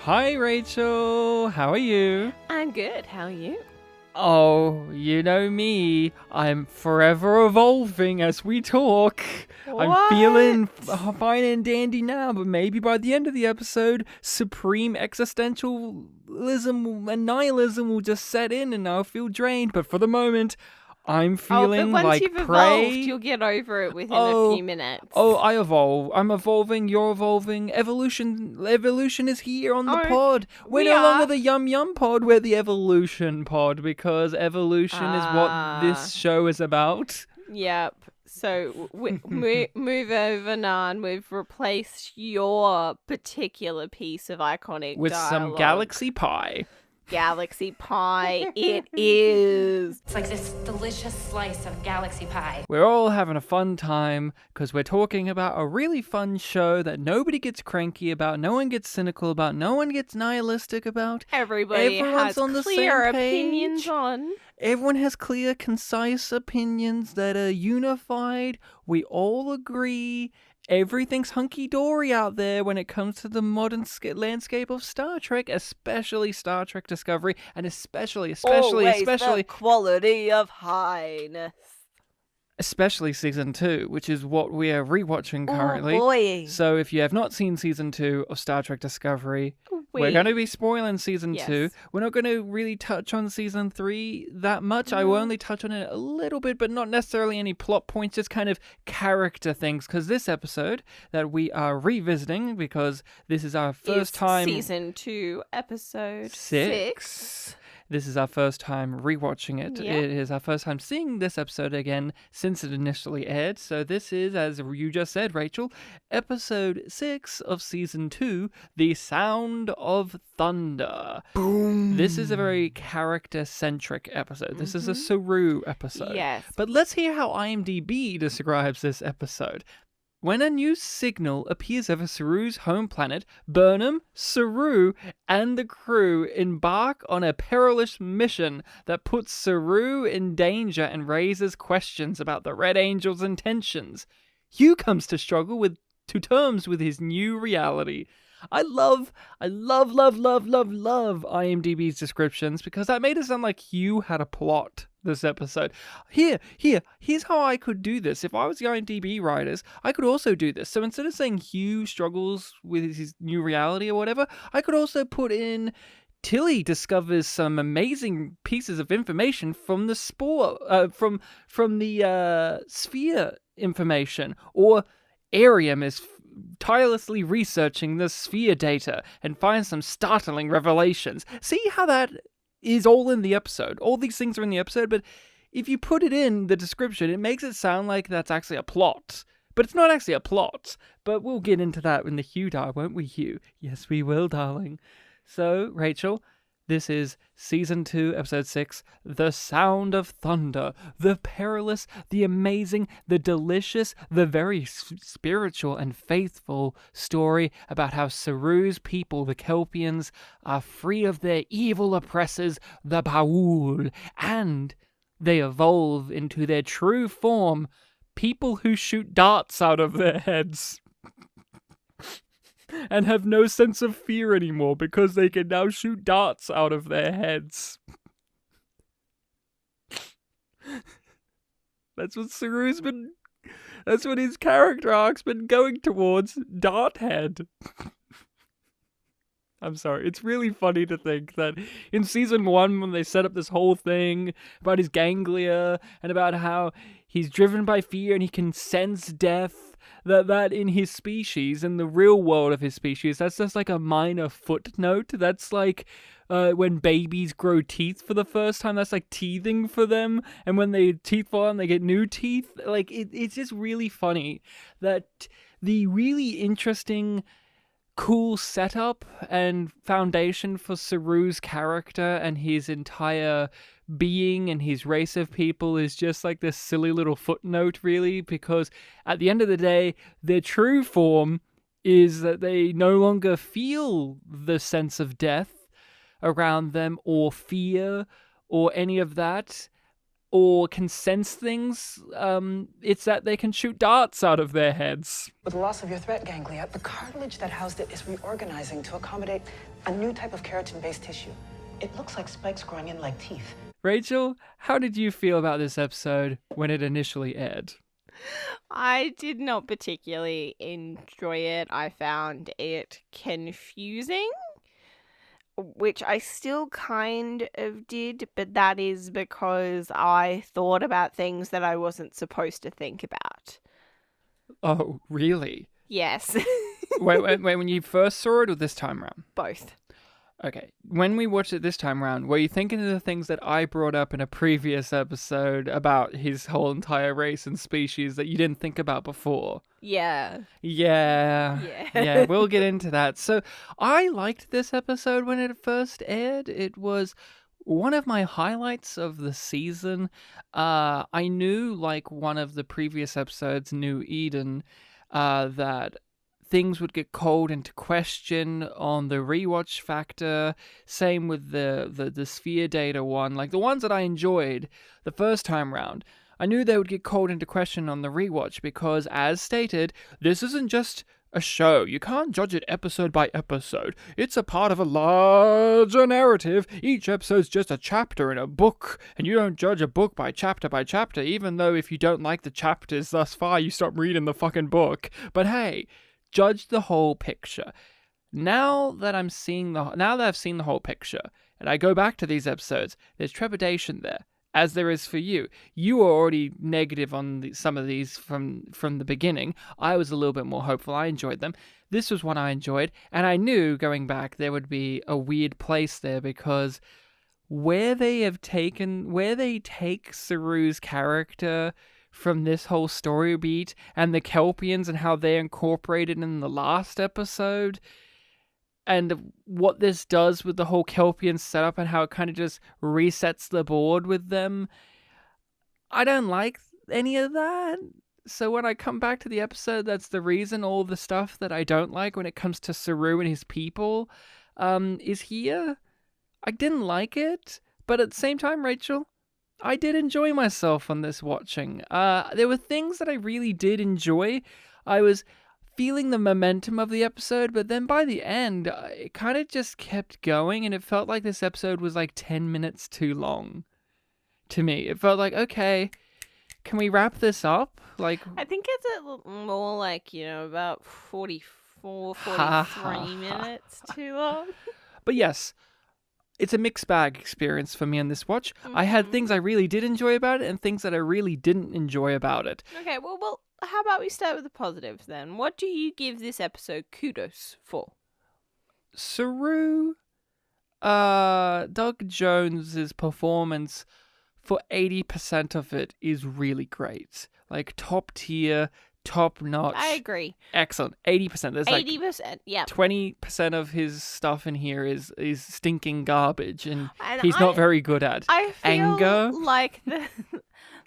Hi, Rachel. How are you? I'm good. How are you? Oh, you know me. I'm forever evolving as we talk. I'm feeling fine and dandy now, but maybe by the end of the episode, supreme existentialism and nihilism will just set in and I'll feel drained. But for the moment, I'm feeling but once like you've prey. evolved, you'll get over it within a few minutes. I evolve. I'm evolving. You're evolving. Evolution is here on the pod. We're no longer the YumYumPod. We're the Evolution Pod because evolution is what this show is about. Yep. So move over, Nan. We've replaced your particular piece of iconic with dialogue. Some galaxy pie. Galaxy pie, it is. It's like this delicious slice of galaxy pie. We're all having a fun time because we're talking about a really fun show that nobody gets cranky about, no one gets cynical about, no one gets nihilistic about. Everyone's has on the clear same page. opinions on. Everyone has clear, concise opinions that are unified. We all agree. Everything's hunky-dory out there when it comes to the modern landscape of Star Trek, especially Star Trek Discovery, and especially the quality of highness. Especially Season 2, which is what we are rewatching currently. Oh boy. So if you have not seen Season 2 of Star Trek Discovery, we're going to be spoiling Season 2. We're not going to really touch on Season 3 that much. I will only touch on it a little bit, but not necessarily any plot points, just kind of character things. Because this episode that we are revisiting, because this is our first time... Season 2, Episode 6. This is our first time rewatching it. Yeah. It is our first time seeing this episode again since it initially aired. So this is, as you just said, Rachel, Episode 6 of Season 2, The Sound of Thunder. Boom. This is a very character-centric episode. This is a Saru episode. Yes. But let's hear how IMDb describes this episode. When a new signal appears over Saru's home planet, Burnham, Saru, and the crew embark on a perilous mission that puts Saru in danger and raises questions about the Red Angel's intentions. Hugh comes to struggle to terms with his new reality. I love IMDb's descriptions because that made it sound like Hugh had a plot this episode. Here's how I could do this. If I was the IMDb writers, I could also do this. So instead of saying Hugh struggles with his new reality or whatever, I could also put in Tilly discovers some amazing pieces of information from the from the sphere information, or Ariam is tirelessly researching the sphere data and finds some startling revelations. See how that is all in the episode. All these things are in the episode, but if you put it in the description, it makes it sound like that's actually a plot. But it's not actually a plot. But we'll get into that in the Hugh dive, won't we, Hugh? Yes, we will, darling. So, Rachel, this is Season 2, Episode 6, The Sound of Thunder. The perilous, the amazing, the delicious, the very spiritual and faithful story about how Saru's people, the Kelpians, are free of their evil oppressors, the Baul, and they evolve into their true form, people who shoot darts out of their heads. And have no sense of fear anymore because they can now shoot darts out of their heads. That's what that's what his character arc's been going towards, Dart Head. I'm sorry, it's really funny to think that in Season 1, when they set up this whole thing about his ganglia and about how he's driven by fear and he can sense death, that in his species, in the real world of his species, that's just like a minor footnote. That's like when babies grow teeth for the first time, that's like teething for them. And when they teeth fall out, they get new teeth. Like, it's just really funny that the really interesting, cool setup and foundation for Saru's character and his entire being and his race of people is just like this silly little footnote, really, because at the end of the day, their true form is that they no longer feel the sense of death around them or fear or any of that. or can sense things, it's that they can shoot darts out of their heads. With the loss of your threat ganglia, the cartilage that housed it is reorganizing to accommodate a new type of keratin-based tissue. It looks like spikes growing in like teeth. Rachel, how did you feel about this episode when it initially aired? I did not particularly enjoy it. I found it confusing, which I still kind of did, but that is because I thought about things that I wasn't supposed to think about. Oh, really? Yes. wait, when you first saw it or this time around? Both. Okay, when we watched it this time around, were you thinking of the things that I brought up in a previous episode about his whole entire race and species that you didn't think about before? Yeah. Yeah, we'll get into that. So, I liked this episode when it first aired. It was one of my highlights of the season. I knew, like one of the previous episodes, New Eden, that things would get called into question on the rewatch factor. Same with the Sphere Data one. Like the ones that I enjoyed the first time round, I knew they would get called into question on the rewatch because, as stated, this isn't just a show. You can't judge it episode by episode. It's a part of a larger narrative. Each episode's just a chapter in a book, and you don't judge a book by chapter, even though if you don't like the chapters thus far, you stop reading the fucking book. But hey, judge the whole picture. Now that I've seen the whole picture, and I go back to these episodes, there's trepidation there, as there is for you. You were already negative on some of these from the beginning. I was a little bit more hopeful. I enjoyed them. This was one I enjoyed, and I knew going back there would be a weird place there because where they take Saru's character from this whole story beat and the Kelpians and how they're incorporated in the last episode and what this does with the whole Kelpian setup and how it kind of just resets the board with them. I don't like any of that. So when I come back to the episode, that's the reason all the stuff that I don't like when it comes to Saru and his people is here. I didn't like it, but at the same time, Rachel, I did enjoy myself on this watching. There were things that I really did enjoy. I was feeling the momentum of the episode, but then by the end, it kind of just kept going, and it felt like this episode was like 10 minutes too long to me. It felt like, okay, can we wrap this up? Like, I think it's more like, about 43 minutes too long. But yes, it's a mixed bag experience for me on this watch. I had things I really did enjoy about it and things that I really didn't enjoy about it. Okay, well, how about we start with the positives then? What do you give this episode kudos for? Saru, Doug Jones's performance for 80% of it is really great. Like top tier, top notch. I agree. Excellent. 80%. There's 80%, yeah. 20% of his stuff in here is stinking garbage, and he's I not very good at. I feel anger. like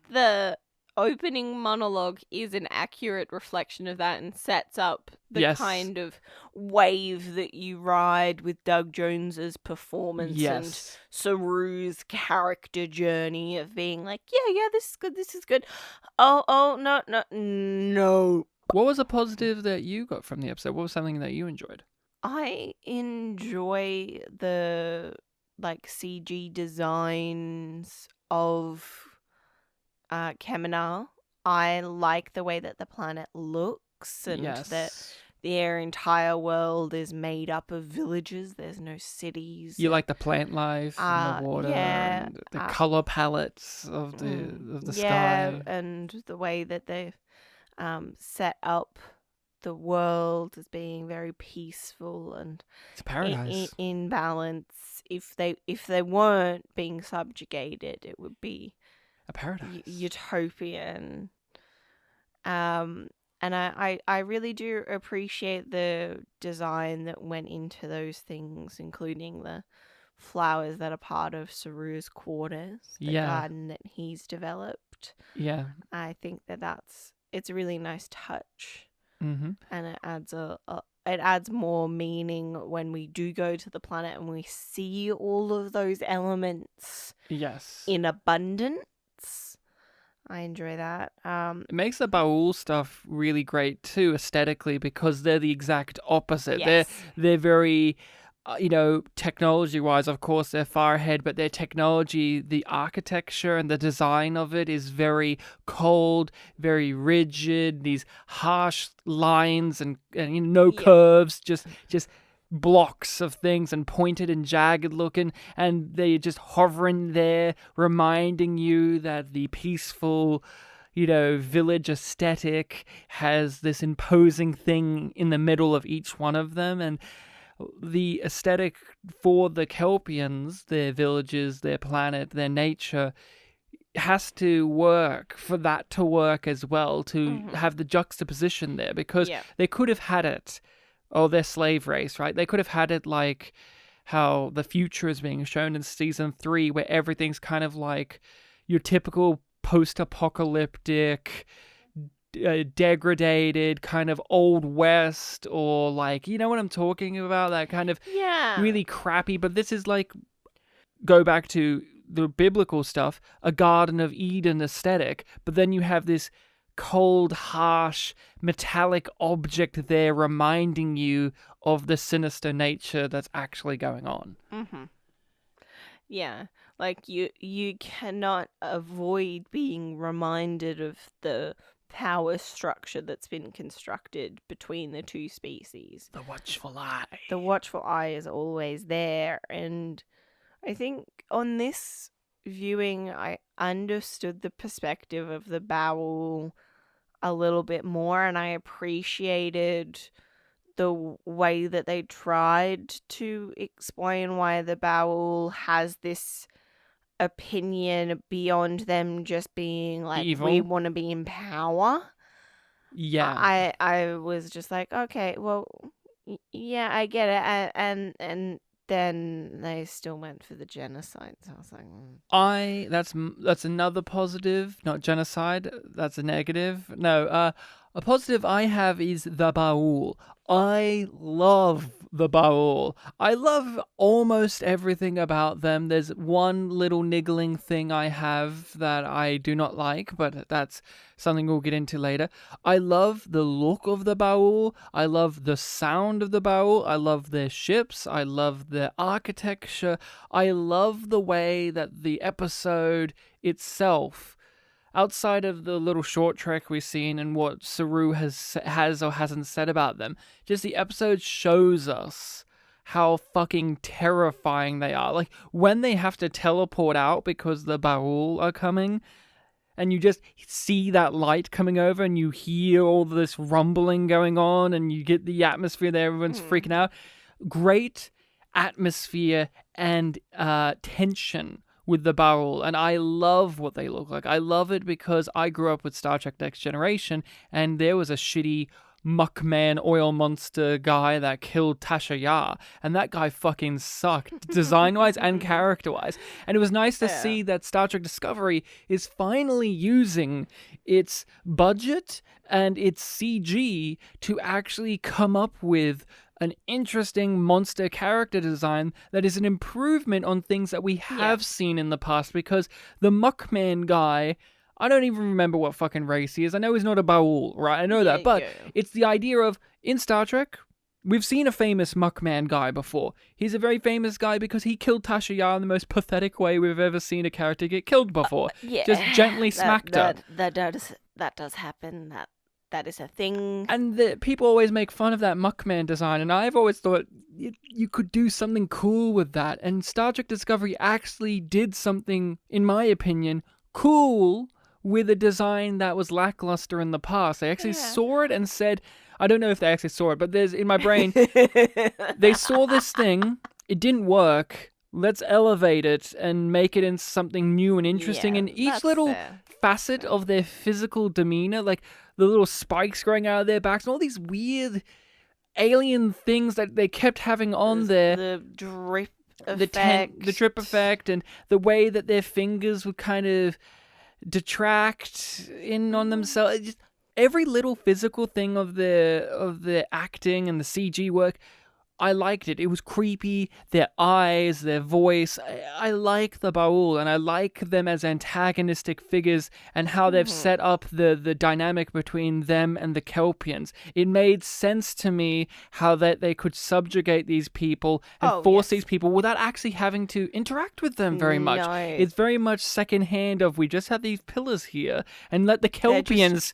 the opening monologue is an accurate reflection of that and sets up the kind of wave that you ride with Doug Jones's performance and Saru's character journey of being like, yeah, this is good. Oh, no. What was a positive that you got from the episode? What was something that you enjoyed? I enjoy the CG designs of Keminar. I like the way that the planet looks and that their entire world is made up of villages. There's no cities. You like the plant life and the water and the color palettes of the sky. And the way that they've set up the world as being very peaceful and it's a paradise in balance. If they weren't being subjugated, it would be a paradise, utopian. And I really do appreciate the design that went into those things, including the flowers that are part of Saru's quarters, the garden that he's developed. Yeah, I think it's a really nice touch, and it adds more meaning when we do go to the planet and we see all of those elements in abundance. I enjoy that. It makes the Baul stuff really great too, aesthetically, because they're the exact opposite. Yes. They're very, technology-wise, of course, they're far ahead, but their technology, the architecture and the design of it is very cold, very rigid. These harsh lines and no curves, just blocks of things and pointed and jagged looking, and they're just hovering there, reminding you that the peaceful, village aesthetic has this imposing thing in the middle of each one of them. And the aesthetic for the Kelpians, their villages, their planet, their nature, has to work for that to work as well, to have the juxtaposition there, because they could have had it, their slave race, right? They could have had it like how the future is being shown in season 3, where everything's kind of like your typical post-apocalyptic, degraded kind of old west, or like, you know what I'm talking about, that kind of really crappy. But this is like, go back to the biblical stuff, a Garden of Eden aesthetic, but then you have this cold, harsh, metallic object there reminding you of the sinister nature that's actually going on. Yeah, like you cannot avoid being reminded of the power structure that's been constructed between the two species. The watchful eye. The watchful eye is always there, and I think on this viewing I understood the perspective of the Baul a little bit more, and I appreciated the way that they tried to explain why the Baul has this opinion beyond them just being like, evil. We want to be in power. Yeah. I was just like, okay, well, yeah, I get it, and then they still went for the genocide. So I was like, that's another positive, not genocide. That's a negative. No, a positive I have is the Baul. I love the Baul. I love almost everything about them. There's one little niggling thing I have that I do not like, but that's something we'll get into later. I love the look of the Baul. I love the sound of the Baul. I love their ships. I love their architecture. I love the way that the episode itself, outside of the little short trek we've seen and what Saru has or hasn't said about them, just the episode shows us how fucking terrifying they are. Like, when they have to teleport out because the Baul are coming, and you just see that light coming over, and you hear all this rumbling going on, and you get the atmosphere there, everyone's freaking out. Great atmosphere and tension with the Baul, and I love what they look like. I love it because I grew up with Star Trek Next Generation, and there was a shitty muckman oil monster guy that killed Tasha Yar, and that guy fucking sucked, design-wise and character-wise. And it was nice to see that Star Trek Discovery is finally using its budget and its CG to actually come up with an interesting monster character design that is an improvement on things that we have seen in the past, because the Muckman guy, I don't even remember what fucking race he is. I know he's not a Baul, right? I know that, but it's the idea of, in Star Trek, we've seen a famous Muckman guy before. He's a very famous guy because he killed Tasha Yar in the most pathetic way we've ever seen a character get killed before. Just gently smacked her. That does happen. That is a thing. And people always make fun of that Muckman design, and I've always thought you could do something cool with that. And Star Trek Discovery actually did something, in my opinion, cool with a design that was lackluster in the past. They actually saw it and said, I don't know if they actually saw it, but there's in my brain, they saw this thing, it didn't work, let's elevate it and make it into something new and interesting. And each little facet of their physical demeanor, like the little spikes growing out of their backs and all these weird alien things that they kept having on there. The drip effect. The drip effect, and the way that their fingers would kind of detract in on themselves. Just every little physical thing of the acting and the CG work I liked it. It was creepy. Their eyes, their voice. I like the Baul, and I like them as antagonistic figures and how they've set up the dynamic between them and the Kelpians. It made sense to me how that they could subjugate these people and force these people without actually having to interact with them very much. No. It's very much secondhand of we just have these pillars here and let the Kelpians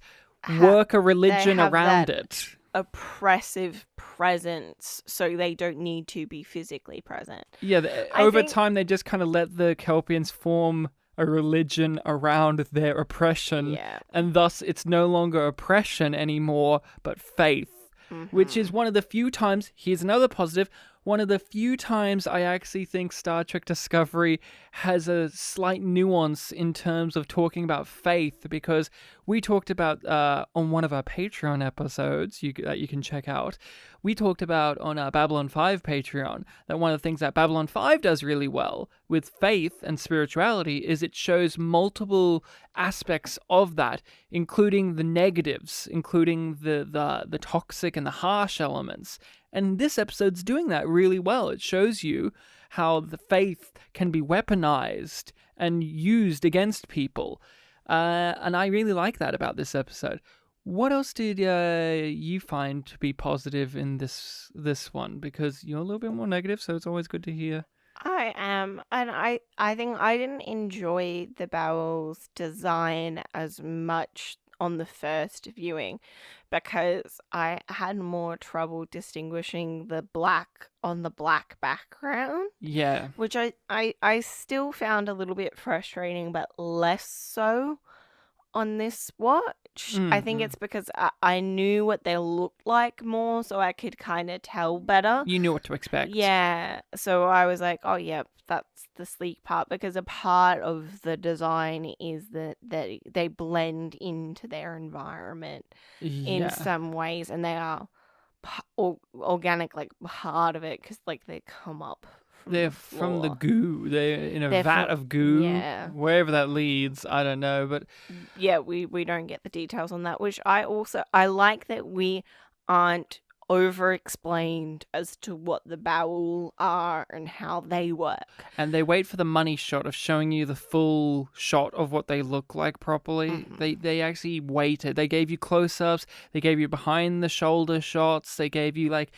work a religion around it. Oppressive presence, so they don't need to be physically present. Yeah, over time they just kind of let the Kelpians form a religion around their oppression, and thus it's no longer oppression anymore, but faith, which is one of the few times, here's another positive, one of the few times I actually think Star Trek Discovery has a slight nuance in terms of talking about faith, because we talked about on one of our Patreon episodes that you can check out, we talked about on our Babylon 5 Patreon that one of the things that Babylon 5 does really well with faith and spirituality is it shows multiple aspects of that, including the negatives, including the toxic and the harsh elements. And this episode's doing that really well. It shows you how the faith can be weaponized and used against people. And I really like that about this episode. What else did you find to be positive in this one? Because you're a little bit more negative, so it's always good to hear. I am, and I think I didn't enjoy the Baul's design as much on the first viewing because I had more trouble distinguishing the black on the black background. Yeah. Which I still found a little bit frustrating, but less so on this watch. I think it's because I knew what they looked like more, so I could kind of tell better. You knew what to expect. Yeah. So I was like, oh, yeah, that's the sleek part, because a part of the design is that they blend into their environment in some ways, and they are organic, like part of it, because like they come up. They're from the goo. They're in a vat of goo. Yeah. Wherever that leads, I don't know. But yeah, we don't get the details on that, which I like that we aren't over-explained as to what the Baul are and how they work. And they wait for the money shot of showing you the full shot of what they look like properly. Mm-hmm. They actually waited. They gave you close-ups. They gave you behind-the-shoulder shots. They gave you like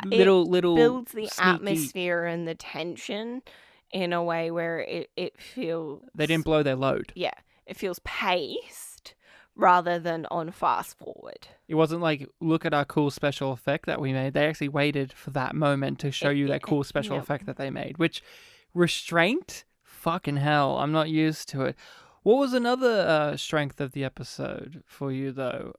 little builds the sneaky atmosphere and the tension in a way where it feels... They didn't blow their load. Yeah, it feels paced rather than on fast forward. It wasn't like, look at our cool special effect that we made. They actually waited for that moment to show you that cool special effect that they made, which restraint, fucking hell, I'm not used to it. What was another strength of the episode for you, though?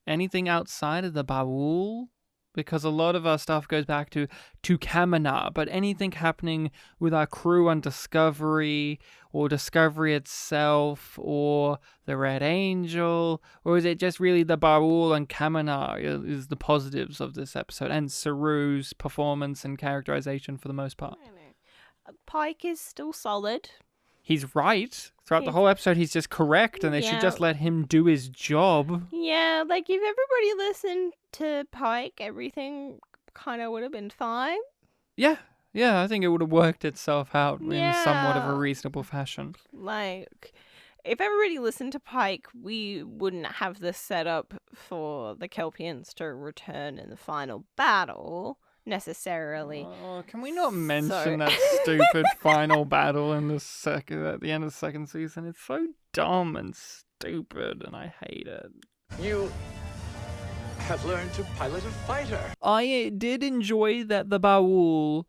Anything outside of the Baul? Because a lot of our stuff goes back to Kaminar, but anything happening with our crew on Discovery, or Discovery itself, or the Red Angel, or is it just really the Baul and Kaminar is the positives of this episode, and Saru's performance and characterization for the most part? Pike is still solid. He's right. Throughout the whole episode, he's just correct, and they should just let him do his job. Yeah, like if everybody listened to Pike, everything kind of would have been fine. Yeah, I think it would have worked itself out in somewhat of a reasonable fashion. Like, if everybody listened to Pike, we wouldn't have this set up for the Kelpians to return in the final battle. Necessarily. Oh, can we not mention that stupid final battle in at the end of the second season? It's so dumb and stupid, and I hate it. You have learned to pilot a fighter. I did enjoy that the Baul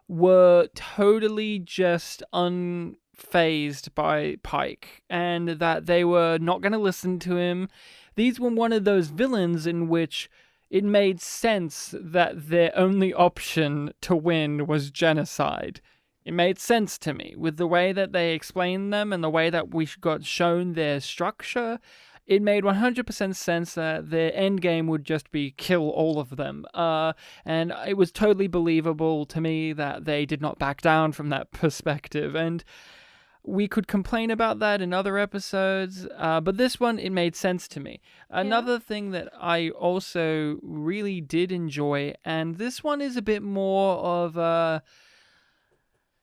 were totally just unfazed by Pike, and that they were not going to listen to him. These were one of those villains in which it made sense that their only option to win was genocide. It made sense to me with the way that they explained them and the way that we got shown their structure. It made 100% sense that their end game would just be kill all of them. And it was totally believable to me that they did not back down from that perspective. And We could complain about that in other episodes, but this one, it made sense to me. Another thing that I also really did enjoy, and this one is a bit more of a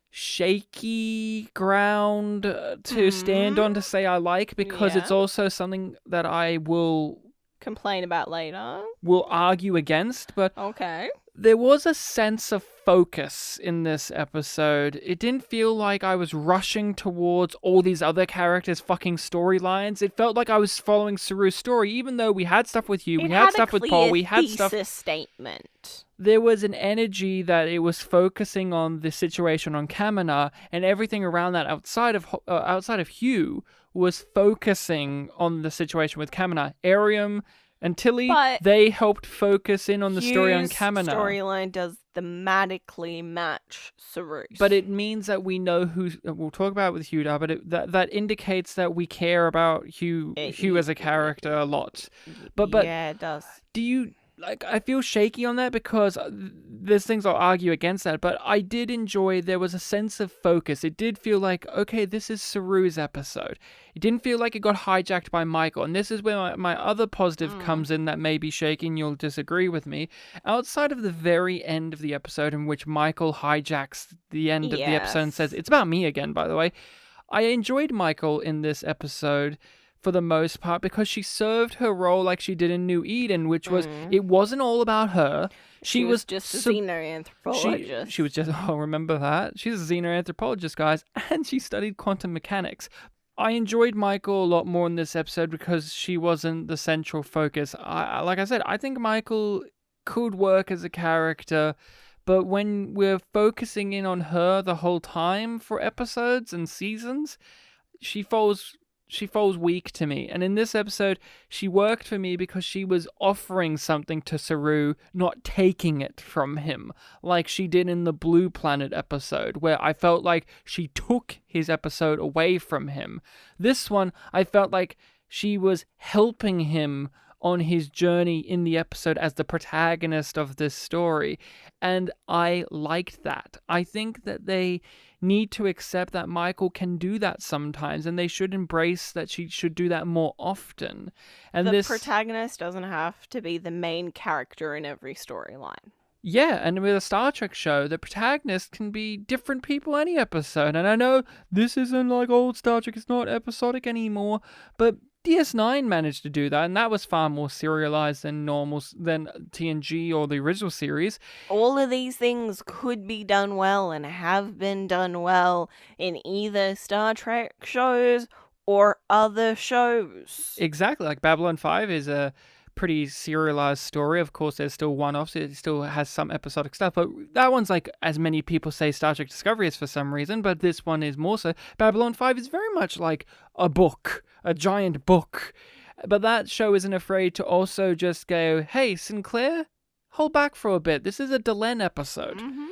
shaky ground to stand on to say I like, because it's also something that I will complain about later. Will argue against, but okay. There was a sense of focus in this episode. It didn't feel like I was rushing towards all these other characters' fucking storylines. It felt like I was following Saru's story, even though we had stuff with you, we had stuff with Paul, we had stuff. Statement. There was an energy that it was focusing on the situation on Kamina, and everything around that outside of Hugh was focusing on the situation with Kamina. Arium and Tilly, they helped focus in on the story on Kamina. Hugh's storyline does thematically match Saru's. But it means that we know who... We'll talk about it with Hugh, but that indicates that we care about Hugh as a character a lot. But yeah, it does. Do you... Like, I feel shaky on that because there's things I'll argue against that, but I did enjoy there was a sense of focus. It did feel like, okay, this is Saru's episode. It didn't feel like it got hijacked by Michael, and this is where my other positive comes in that may be shaky, and you'll disagree with me. Outside of the very end of the episode in which Michael hijacks the end of the episode and says, it's about me again, by the way, I enjoyed Michael in this episode for the most part, because she served her role like she did in New Eden, which was, it wasn't all about her. She was just a xenoanthropologist. She was just, remember that? She's a xenoanthropologist, guys, and she studied quantum mechanics. I enjoyed Michael a lot more in this episode because she wasn't the central focus. Like I said, I think Michael could work as a character, but when we're focusing in on her the whole time for episodes and seasons, she falls weak to me. And in this episode, she worked for me because she was offering something to Saru, not taking it from him, like she did in the Blue Planet episode, where I felt like she took his episode away from him. This one, I felt like she was helping him on his journey in the episode as the protagonist of this story. And I liked that. I think that they need to accept that Michael can do that sometimes, and they should embrace that she should do that more often. And the protagonist doesn't have to be the main character in every storyline. Yeah, and with a Star Trek show, the protagonist can be different people any episode. And I know this isn't like old Star Trek, it's not episodic anymore, but DS9 managed to do that, and that was far more serialized than TNG or the original series. All of these things could be done well and have been done well in either Star Trek shows or other shows. Exactly, like Babylon 5 is a pretty serialized story. Of course, there's still one-offs. It still has some episodic stuff, but that one's like, as many people say Star Trek Discovery is for some reason, but this one is more so. Babylon 5 is very much like a book, a giant book. But that show isn't afraid to also just go, hey, Sinclair, hold back for a bit. This is a Delenn episode. Mm-hmm.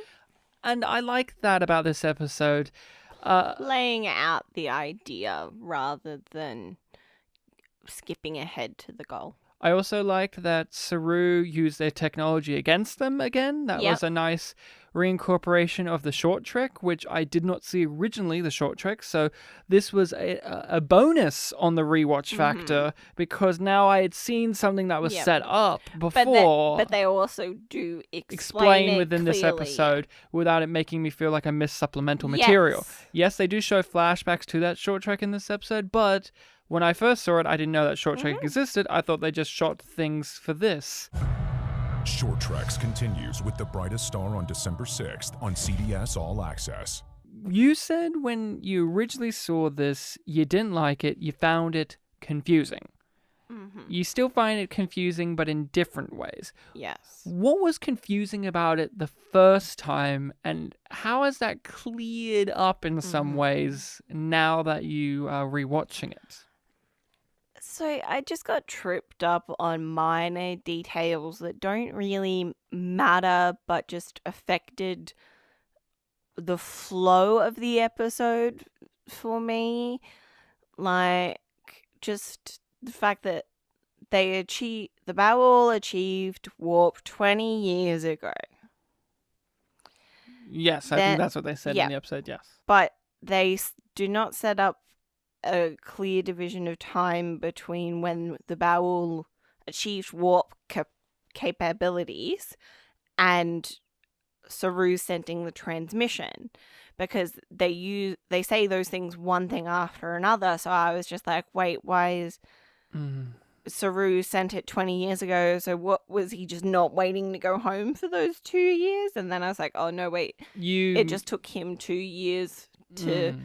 And I like that about this episode. Laying out the idea rather than skipping ahead to the goal. I also liked that Saru used their technology against them again. That was a nice reincorporation of the short trek, which I did not see originally, the short trek. So this was a bonus on the rewatch factor, because now I had seen something that was set up before. But they also do explain within this episode without it making me feel like I missed supplemental material. Yes, they do show flashbacks to that short trek in this episode, but when I first saw it, I didn't know that Short Trek existed. I thought they just shot things for this. Short Treks continues with The Brightest Star on December 6th on CBS All Access. You said when you originally saw this, you didn't like it, you found it confusing. Mm-hmm. You still find it confusing, but in different ways. Yes. What was confusing about it the first time, and how has that cleared up in some ways now that you are rewatching it? So I just got tripped up on minor details that don't really matter, but just affected the flow of the episode for me. Like, just the fact that the Babel achieved warp 20 years ago. Yes, I think that's what they said in the episode, yes. But they do not set up a clear division of time between when the Bowel achieved warp capabilities and Saru sending the transmission, because they say those things one thing after another. So I was just like, wait, why is Saru sent it 20 years ago? So what, was he just not waiting to go home for those 2 years? And then I was like, oh no, wait, it just took him 2 years to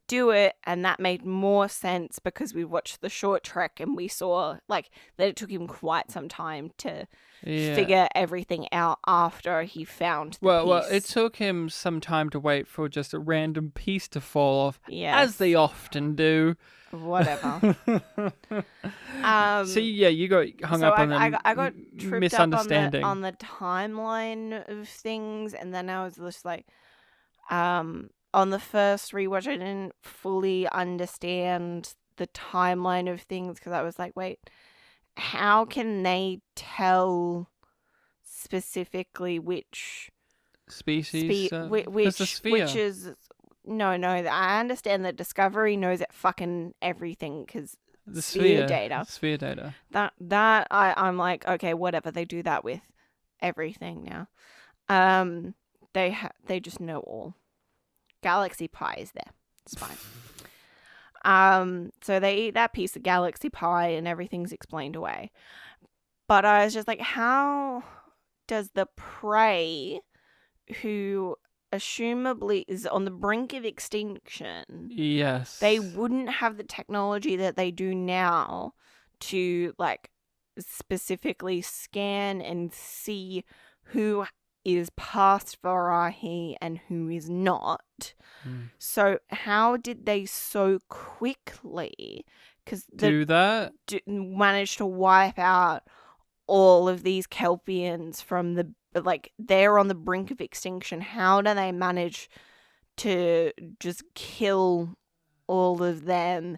do it, and that made more sense because we watched the short trek and we saw like that it took him quite some time to figure everything out after he found the piece. Well, it took him some time to wait for just a random piece to fall off, as they often do. Whatever. So yeah, you got hung up on I got tripped misunderstanding up on the timeline of things, and then I was just like, on the first rewatch, I didn't fully understand the timeline of things because I was like, wait, how can they tell specifically which species? Which the sphere. which is no. I understand that Discovery knows it fucking everything because the sphere data. Sphere data. That I'm like, okay, whatever. They do that with everything now. They just know all. Galaxy pie is there. It's fine. So they eat that piece of galaxy pie and everything's explained away. But I was just like, how does the prey, who assumably is on the brink of extinction, they wouldn't have the technology that they do now to like specifically scan and see who is past Varahi and who is not. So how did they so quickly manage to wipe out all of these Kelpians from the, like, they're on the brink of extinction. How do they manage to just kill all of them?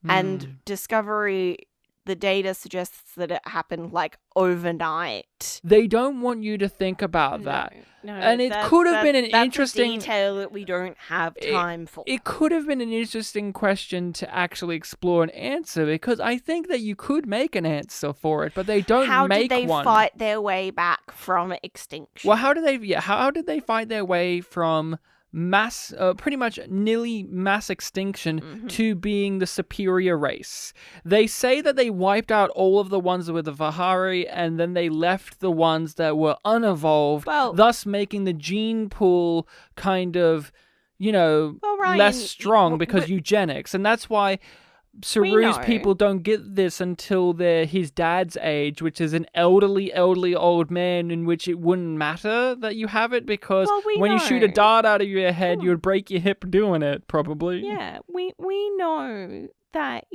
And Discovery, the data suggests that it happened like overnight. They don't want you to think about that. No, and it could have been an interesting a detail that we don't have time for. It could have been an interesting question to actually explore and answer, because I think that you could make an answer for it, but they don't make one. How did they fight their way back from extinction? Well, how did they fight their way from pretty much nearly mass extinction to being the superior race? They say that they wiped out all of the ones with the Vahari, and then they left the ones that were unevolved, thus making the gene pool kind of, Ryan, less strong because eugenics. And that's why Saru's people don't get this until they're his dad's age, which is an elderly old man, in which it wouldn't matter that you have it, because when you shoot a dart out of your head, you would break your hip doing it, probably. Yeah, we know that,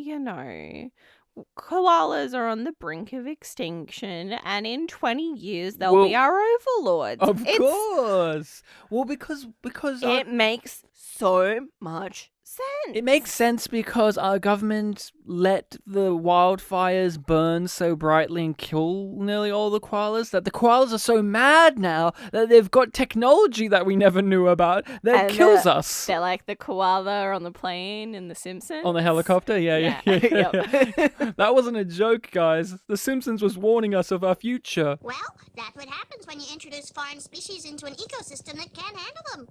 koalas are on the brink of extinction, and in 20 years they'll be our overlords. Of course. Well, because it makes so much sense. It makes sense because our government let the wildfires burn so brightly and kill nearly all the koalas, that the koalas are so mad now that they've got technology that we never knew about that kills us. They're like the koala on the plane in The Simpsons. On the helicopter? Yeah. That wasn't a joke, guys. The Simpsons was warning us of our future. Well, that's what happens when you introduce foreign species into an ecosystem that can't handle them.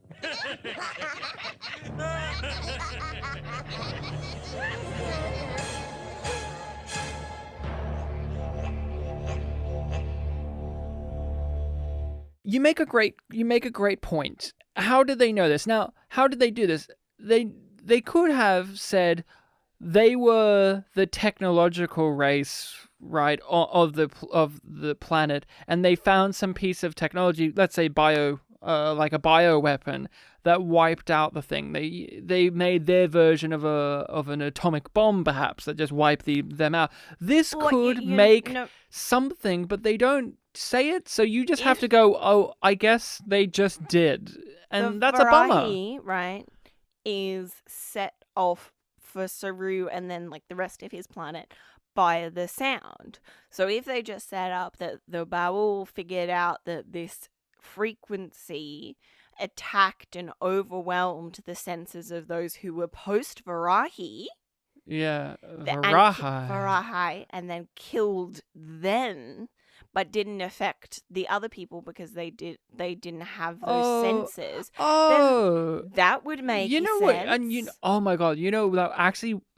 You make a great point. How did they know this? Now, how did they do this? They could have said they were the technological race, right, of the planet, and they found some piece of technology, let's say like a bioweapon, that wiped out the thing. They made their version of an atomic bomb, perhaps, that just wiped them out. This could make something, but they don't say it, so you just have to go, oh, I guess they just did. And that's a bummer. Right, is set off for Saru and then like the rest of his planet by the sound. So if they just set up that the Ba'ul figured out that this frequency attacked and overwhelmed the senses of those who were post-Varahi. Yeah, Varahi. Varahi, and then killed then, but didn't affect the other people because they didn't have those senses. Oh, then that would make you know sense. what? And oh my god,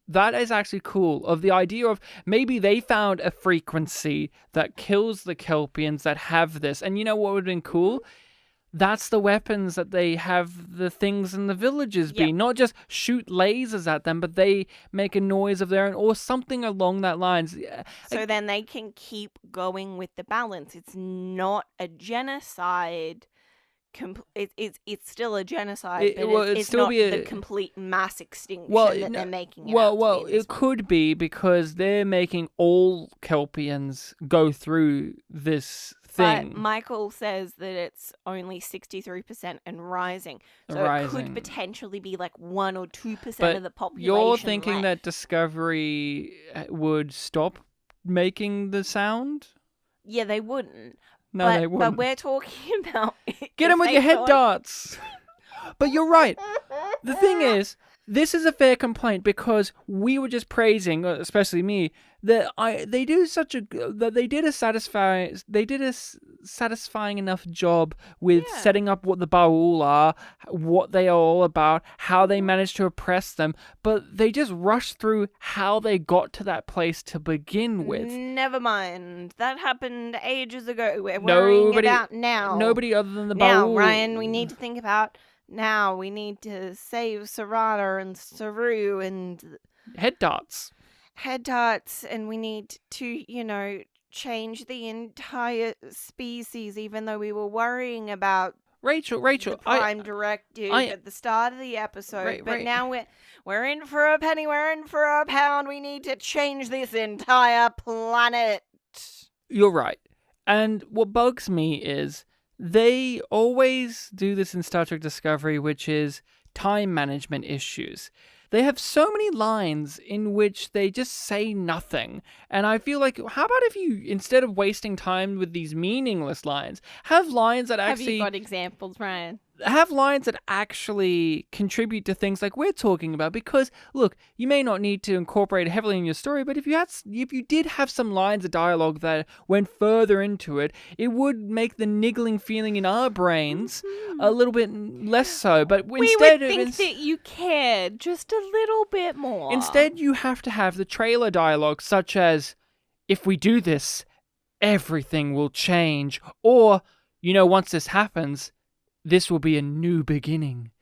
that is actually cool. Of the idea of maybe they found a frequency that kills the Kelpians that have this, and you know what would have been cool? That's the weapons that they have the things in the villages be. Not just shoot lasers at them, but they make a noise of their own or something along that lines. So then they can keep going with the balance. It's not a genocide. It's still a genocide, but it's still not the complete mass extinction that they're making it it could be because they're making all Kelpians go through this thing. But Michael says that it's only 63% and rising. So it could potentially be like 1 or 2% of the population. You're thinking that Discovery would stop making the sound? Yeah, they wouldn't. No, they wouldn't. But we're talking about... Get him with your head darts! But you're right. The thing is, this is a fair complaint because we were just praising, especially me, that they did a satisfying enough job with setting up what the Baul are, what they are all about, how they managed to oppress them, but they just rushed through how they got to that place to begin with. Never mind. That happened ages ago. We're worrying about now. Nobody other than the Baul. Now, Ryan, we need to think about... Now we need to save Serana and Saru and... Head darts, and we need to, change the entire species, even though we were worrying about Rachel, the Prime Directive at the start of the episode. But now we're in for a penny, we're in for a pound. We need to change this entire planet. You're right. And what bugs me is... They always do this in Star Trek Discovery, which is time management issues. They have so many lines in which they just say nothing. And I feel like, how about if you, instead of wasting time with these meaningless lines, have lines that actually... Have you got examples, Ryan? Have lines that actually contribute to things like we're talking about. Because, look, you may not need to incorporate it heavily in your story, but if you did have some lines of dialogue that went further into it, it would make the niggling feeling in our brains a little bit less so. But we instead, would think that you cared just a little bit more. Instead, you have to have the trailer dialogue, such as, if we do this, everything will change. Or, once this happens... This will be a new beginning.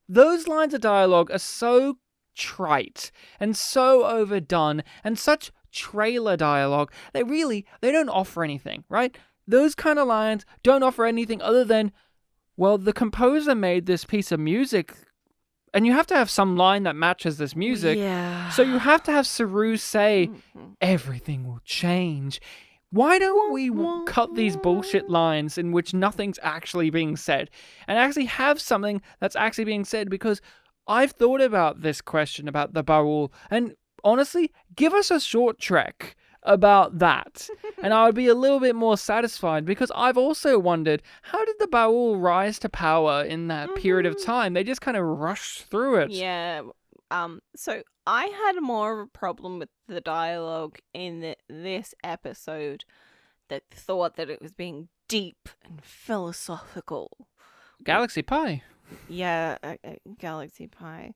Those lines of dialogue are so trite and so overdone and such trailer dialogue. They don't offer anything, right? Those kind of lines don't offer anything other than, well, the composer made this piece of music and you have to have some line that matches this music. Yeah. So you have to have Saru say, everything will change. Why don't we cut these bullshit lines in which nothing's actually being said and actually have something that's actually being said? Because I've thought about this question about the Baul, and honestly, give us a short trek about that and I would be a little bit more satisfied, because I've also wondered, how did the Baul rise to power in that period of time? They just kind of rushed through it. Yeah. So I had more of a problem with the dialogue in this episode that thought that it was being deep and philosophical. Galaxy Pie. Yeah, Galaxy Pie.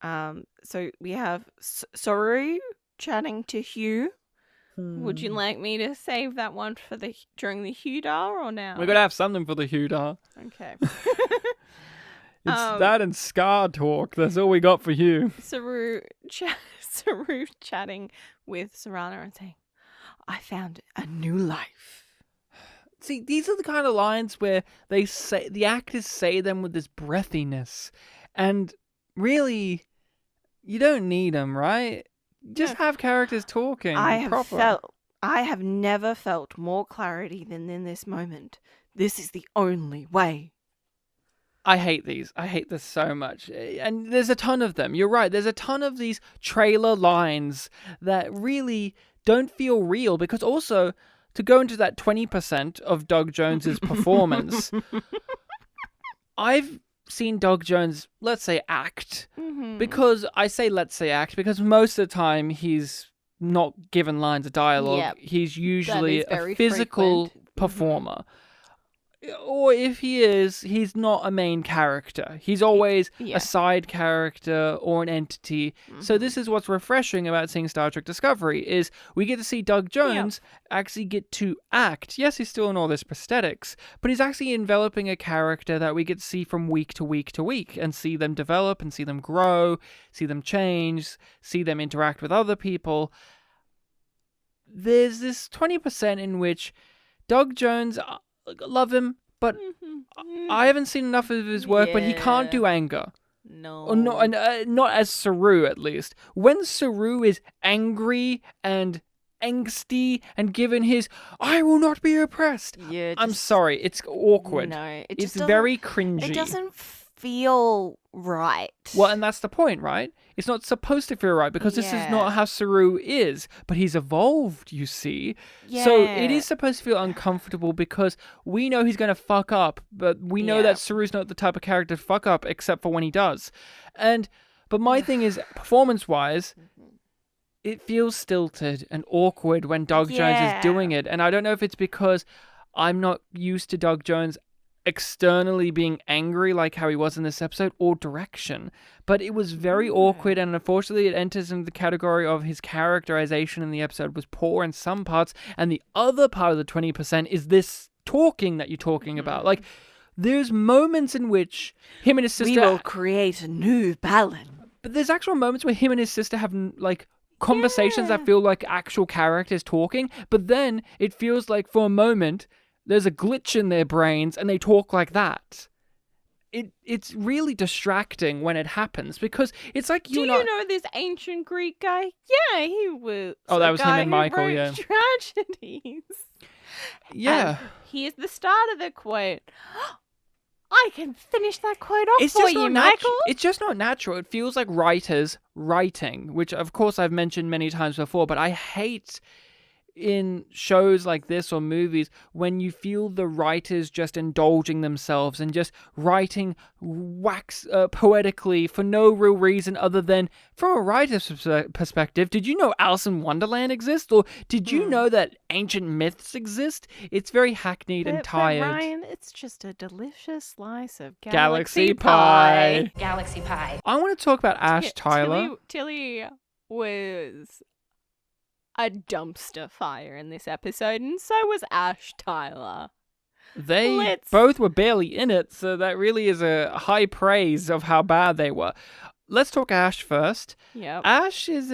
So we have Saru chatting to Hugh. Would you like me to save that one for during the Hugh-dar or now? We're gonna have something for the Hugh-dar. Okay. It's that and Scar talk. That's all we got for you. Saru chatting with Serana and saying, I found a new life. See, these are the kind of lines where they say, the actors say them with this breathiness. And really, you don't need them, right? Just have characters talking. I have never felt more clarity than in this moment. This is the only way. I hate these. I hate this so much. And there's a ton of them. You're right. There's a ton of these trailer lines that really don't feel real, because also, to go into that 20% of Doug Jones's performance, I've seen Doug Jones, let's say, act. Mm-hmm. Because I say let's say act because most of the time he's not given lines of dialogue. Yep. He's usually That is very a physical frequent. performer. Or if he is, he's not a main character. He's always a side character or an entity. So this is what's refreshing about seeing Star Trek Discovery is we get to see Doug Jones actually get to act. Yes, he's still in all this prosthetics, but he's actually enveloping a character that we get to see from week to week to week and see them develop and see them grow, see them change, see them interact with other people. There's this 20% in which Doug Jones... love him, but I haven't seen enough of his work, but he can't do anger. No. Or not as Saru, at least. When Saru is angry and angsty and given his, I will not be oppressed. Yeah, I'm sorry, it's awkward. No, it's very cringy. It doesn't feel right. Well, and that's the point, right? It's not supposed to feel right because this is not how Saru is, but he's evolved, you see. Yeah. So it is supposed to feel uncomfortable because we know he's going to fuck up, but we know that Saru's not the type of character to fuck up except for when he does. But my thing is, performance-wise, it feels stilted and awkward when Doug Jones is doing it. And I don't know if it's because I'm not used to Doug Jones externally being angry like how he was in this episode, or direction, but it was very awkward, and unfortunately it enters into the category of his characterization in the episode was poor in some parts, and the other part of the 20% is this talking that you're talking about. Like, there's moments in which him and his sister... We will create a new balance. But there's actual moments where him and his sister have, like, conversations that feel like actual characters talking, but then it feels like for a moment there's a glitch in their brains and they talk like that. It's really distracting when it happens because it's like Do you know this ancient Greek guy? Yeah, he was. Oh, that was him and Michael, wrote yeah. Tragedies. Yeah. And here's the start of the quote. I can finish that quote off for you, Michael. It's just not natural. It feels like writers writing, which of course I've mentioned many times before, but I hate in shows like this or movies when you feel the writers just indulging themselves and just writing poetically for no real reason other than from a writer's perspective. Did you know Alice in Wonderland exists, or did you know that ancient myths exist? It's very hackneyed and tired. But Ryan, it's just a delicious slice of Galaxy pie. Galaxy pie. I want to talk about Ash Tyler. Tilly was a dumpster fire in this episode, and so was Ash Tyler. They both were barely in it, so that really is a high praise of how bad they were. Let's talk Ash first. Yep. Ash is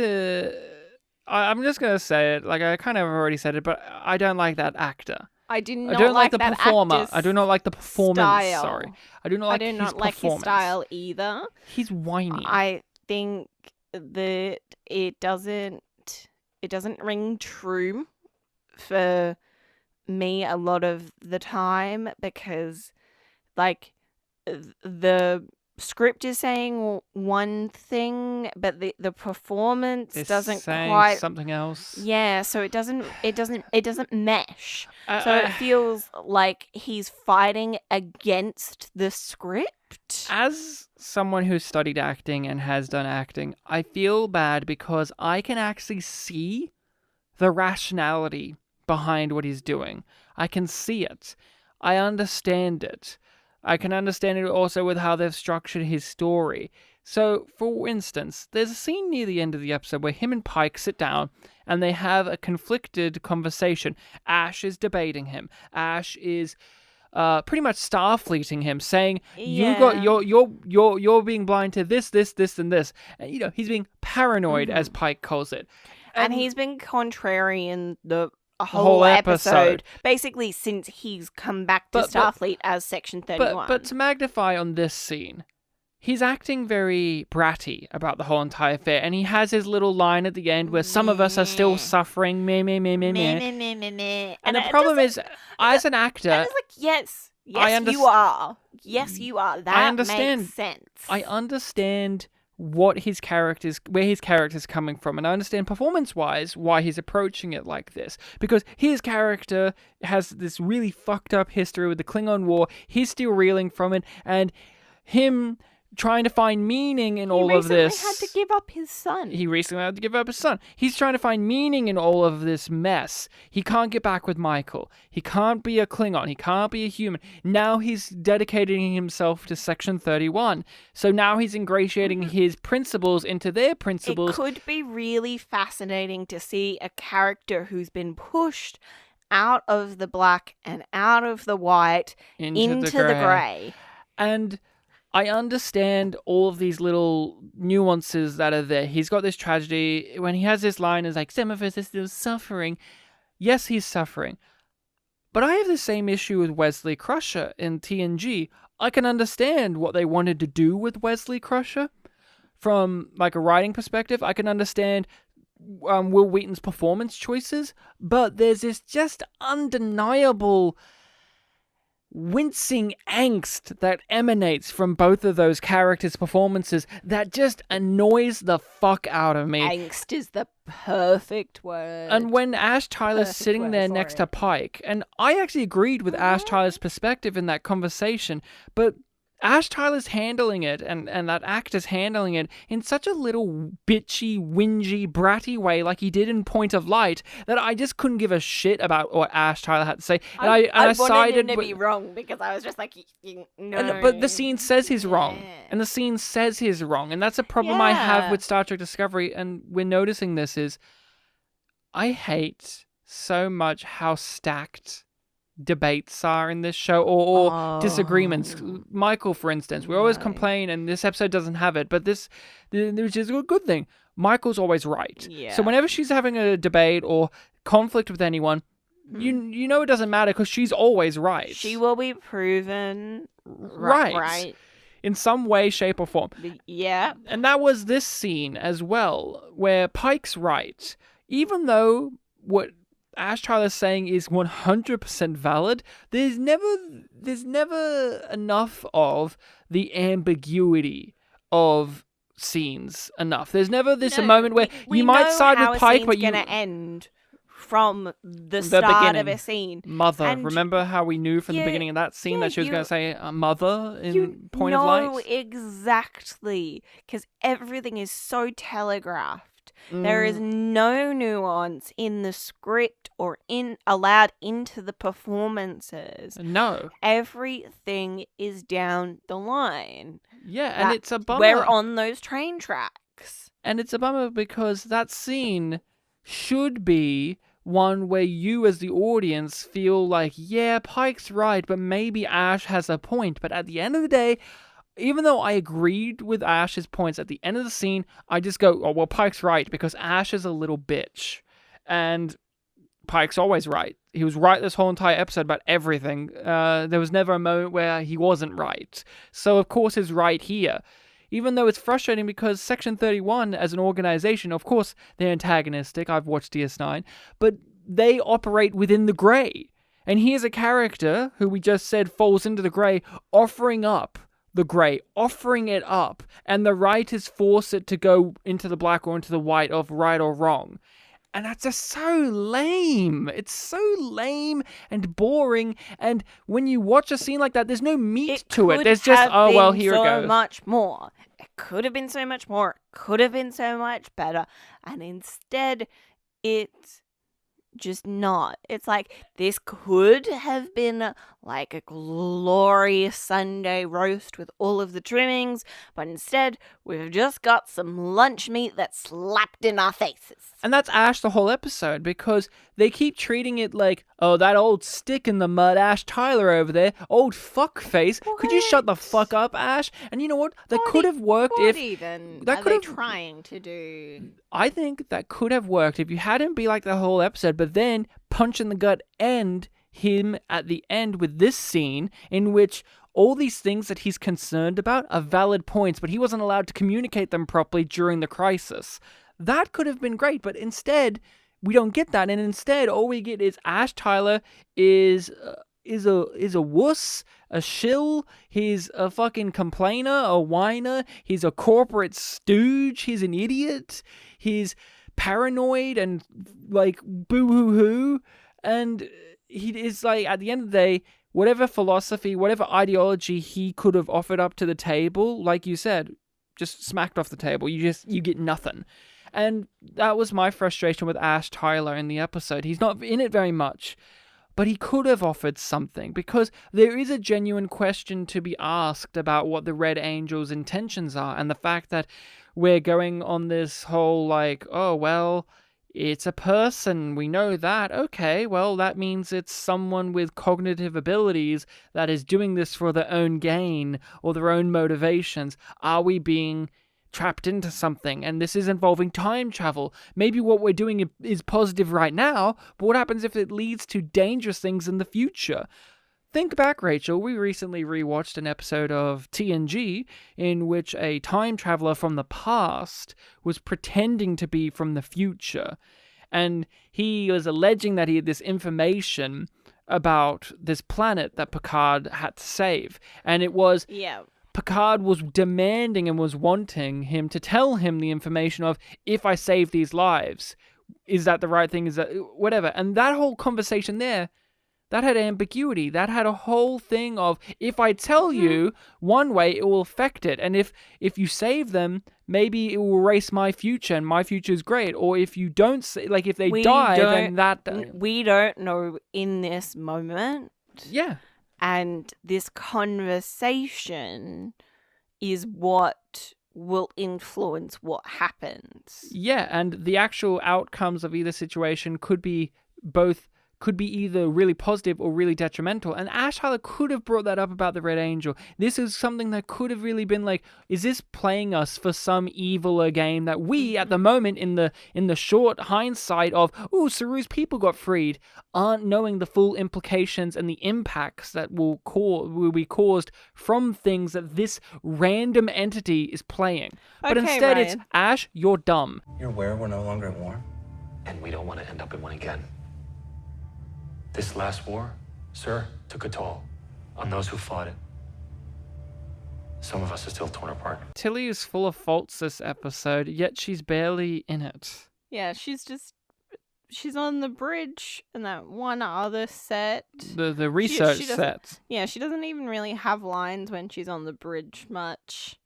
I'm just going to say it, like I kind of already said it, but I don't like that actor. I don't like the that performer. I do not like the performance. Style. Sorry. I do not like his performance. His style either. He's whiny. I think that it doesn't ring true for me a lot of the time because, like, the script is saying one thing, but the performance doesn't quite something else. Yeah, so it doesn't mesh. So it feels like he's fighting against the script. As someone who's studied acting and has done acting, I feel bad because I can actually see the rationality behind what he's doing. I can see it. I understand it. I can understand it also with how they've structured his story. So, for instance, there's a scene near the end of the episode where him and Pike sit down and they have a conflicted conversation. Ash is debating him. Ash is pretty much starfleeting him, saying, you're being blind to this, and this. And, he's being paranoid, as Pike calls it. And he's been contrarian the whole episode, basically since he's come back to Starfleet as Section 31. But to magnify on this scene, he's acting very bratty about the whole entire affair, and he has his little line at the end where some of us are still suffering, meh. And the problem is, as an actor... And it's like, yes, you are. Yes, you are. That makes sense. I understand where his character's coming from, and I understand performance-wise why he's approaching it like this, because his character has this really fucked up history with the Klingon War. He's still reeling from it, and him trying to find meaning in all of this. He recently had to give up his son. He's trying to find meaning in all of this mess. He can't get back with Michael. He can't be a Klingon. He can't be a human. Now he's dedicating himself to Section 31. So now he's ingratiating his principles into their principles. It could be really fascinating to see a character who's been pushed out of the black and out of the white into the grey. And I understand all of these little nuances that are there. He's got this tragedy. When he has this line, it's like, some of us are still suffering. Yes, he's suffering. But I have the same issue with Wesley Crusher in TNG. I can understand what they wanted to do with Wesley Crusher from like a writing perspective. I can understand Will Wheaton's performance choices. But there's this just undeniable wincing angst that emanates from both of those characters' performances that just annoys the fuck out of me. Angst is the perfect word. And when Ash Tyler's sitting there next to Pike, and I actually agreed with Ash Tyler's perspective in that conversation, but Ash Tyler's handling it, and that actor's handling it in such a little bitchy, whingy, bratty way like he did in Point of Light, that I just couldn't give a shit about what Ash Tyler had to say. And I wanted him to be wrong, because I was just like, no. But the scene says he's wrong. And the scene says he's wrong. And that's a problem I have with Star Trek Discovery, and we're noticing this, is I hate so much how stacked debates are in this show, or disagreements. Michael, for instance, we always complain, and this episode doesn't have it, but which is a good thing. Michael's always right. Yeah. So whenever she's having a debate or conflict with anyone, you know it doesn't matter, because she's always right. She will be proven right in some way, shape, or form. Yeah. And that was this scene as well, where Pike's right, even though what Ash Tyler's saying is 100% valid. There's never enough of the ambiguity of scenes enough. There's never this moment where you might side with Pike, but you're going to end from the start of a scene. Mother. And remember how we knew from the beginning of that scene that she was going to say mother in Point of Light? Exactly, because everything is so telegraphed. There is no nuance in the script or allowed into the performances. No. Everything is down the line. Yeah, and it's a bummer. We're on those train tracks. And it's a bummer because that scene should be one where you as the audience feel like, yeah, Pike's right, but maybe Ash has a point. But at the end of the day, even though I agreed with Ash's points at the end of the scene, I just go, oh, well, Pike's right, because Ash is a little bitch. And Pike's always right. He was right this whole entire episode about everything. There was never a moment where he wasn't right. So, of course, he's right here. Even though it's frustrating because Section 31, as an organization, of course, they're antagonistic. I've watched DS9. But they operate within the grey. And here's a character who we just said falls into the grey, offering up the grey, offering it up, and the writers force it to go into the black or into the white of right or wrong. And that's just so lame. It's so lame and boring. And when you watch a scene like that, there's no meat to it. There's just, oh, well, here it goes. So much more. It could have been so much more. It could have been so much better. And instead, it's just not. It's like, this could have been like a glorious Sunday roast with all of the trimmings, but instead we've just got some lunch meat that's slapped in our faces. And that's Ash the whole episode, because they keep treating it like, oh, that old stick in the mud Ash Tyler over there, old fuckface. Could you shut the fuck up, Ash? And you know what? That could have worked if... That could have trying to do... I think that could have worked if you had him be like the whole episode, but then punch in the gut and him at the end with this scene in which all these things that he's concerned about are valid points, but he wasn't allowed to communicate them properly during the crisis. That could have been great, but instead, we don't get that. And instead, all we get is Ash Tyler is is a wuss, a shill, he's a fucking complainer, a whiner, he's a corporate stooge, he's an idiot, he's paranoid and like boo-hoo-hoo, and he is like, at the end of the day, whatever philosophy, whatever ideology he could have offered up to the table, like you said, just smacked off the table. You get nothing. And that was my frustration with Ash Tyler in the episode. He's not in it very much, but he could have offered something, because there is a genuine question to be asked about what the Red Angel's intentions are, and the fact that we're going on this whole like, oh, well, it's a person, we know that. Okay, well, that means it's someone with cognitive abilities that is doing this for their own gain or their own motivations. Are we being trapped into something? And this is involving time travel. Maybe what we're doing is positive right now, but what happens if it leads to dangerous things in the future? Think back, Rachel. We recently rewatched an episode of TNG in which a time traveler from the past was pretending to be from the future. And he was alleging that he had this information about this planet that Picard had to save. And it was... Yeah. Picard was demanding and was wanting him to tell him the information of, if I save these lives, is that the right thing? Is that whatever? And that whole conversation there, that had ambiguity. That had a whole thing of, if I tell you one way, it will affect it. And if you save them, maybe it will erase my future, and my future is great. Or if you don't, like if they die, then that... We don't know in this moment. Yeah. And this conversation is what will influence what happens. Yeah, and the actual outcomes of either situation could be either really positive or really detrimental. And Ash Tyler could have brought that up about the Red Angel. This is something that could have really been like, is this playing us for some eviler game that we, at the moment, in the short hindsight of, ooh, Saru's people got freed, aren't knowing the full implications and the impacts that will be caused from things that this random entity is playing. But Okay, instead, Ryan. it's, Ash, you're dumb. You're aware we're no longer at war? And we don't want to end up in one again. This last war, sir, took a toll on those who fought it. Some of us are still torn apart. Tilly is full of faults this episode, yet she's barely in it. Yeah, she's on the bridge in that one other set. The research she doesn't- set. Yeah, she doesn't even really have lines when she's on the bridge much.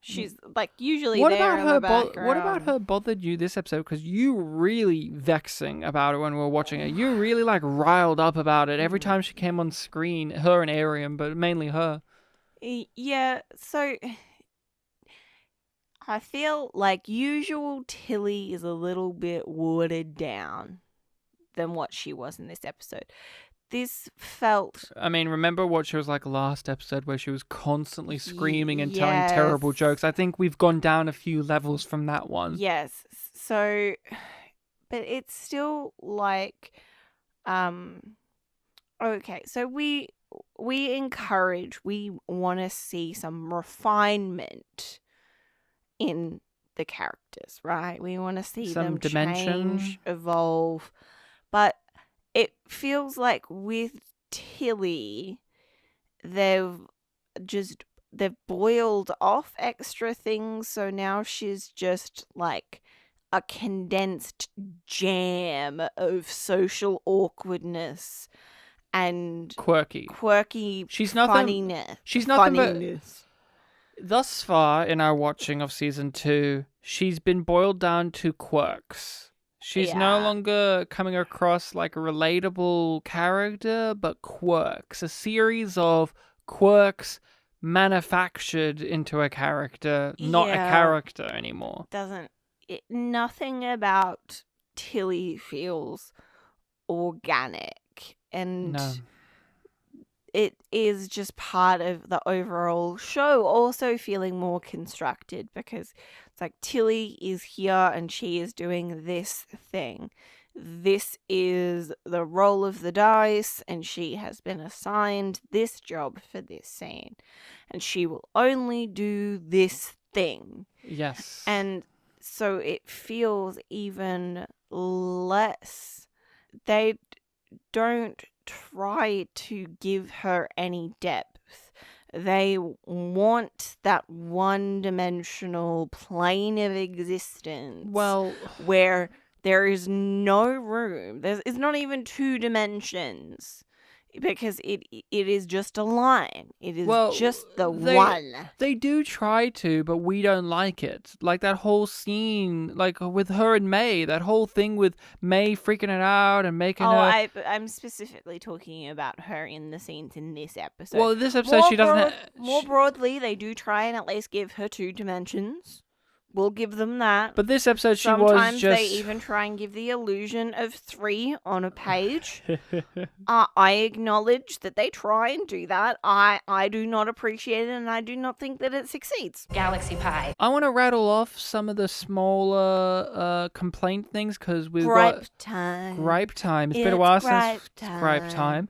She's like usually What there about in her? the background. What about her bothered you this episode? Because you were really vexing about it when we were watching it. You were really like riled up about it every time she came on screen. Her and Ariam, but mainly her. Yeah, so I feel like usual Tilly is a little bit watered down than what she was in this episode. This felt... I mean, remember what she was like last episode where she was constantly screaming and telling terrible jokes? I think we've gone down a few levels from that one. Yes. So, but it's still like, okay, so we want to see some refinement in the characters, right? We want to see Some them dimension. change, evolve, but it feels like with Tilly, they've boiled off extra things, so now she's just like a condensed jam of social awkwardness and Quirky. She's funniness. She's nothing but... Thus far in our watching of season 2, she's been boiled down to quirks. She's no longer coming across like a relatable character, but quirks. A series of quirks manufactured into a character, not a character anymore. Nothing about Tilly feels organic, and No. it is just part of the overall show also feeling more constructed, because it's like Tilly is here and she is doing this thing. This is the roll of the dice, and she has been assigned this job for this scene, and she will only do this thing. Yes. And so it feels even less. They don't try to give her any depth. They want that one-dimensional plane of existence. Well, where there is no room. It's not even 2 dimensions. Because it is just a line. It is just the one. They do try to, but we don't like it. Like that whole scene, like with her and May, that whole thing with May freaking it out and making her... I'm specifically talking about her in the scenes in this episode. Well, this episode she doesn't... More broadly, they do try and at least give her 2 dimensions. We'll give them that. But this episode she was Sometimes just... they even try and give the illusion of 3 on a page. I acknowledge that they try and do that. I do not appreciate it, and I do not think that it succeeds. Galaxy Pie. I want to rattle off some of the smaller complaint things, because we've Gripe got... time. Gripe time. It's been a It's while gripe since gripe time.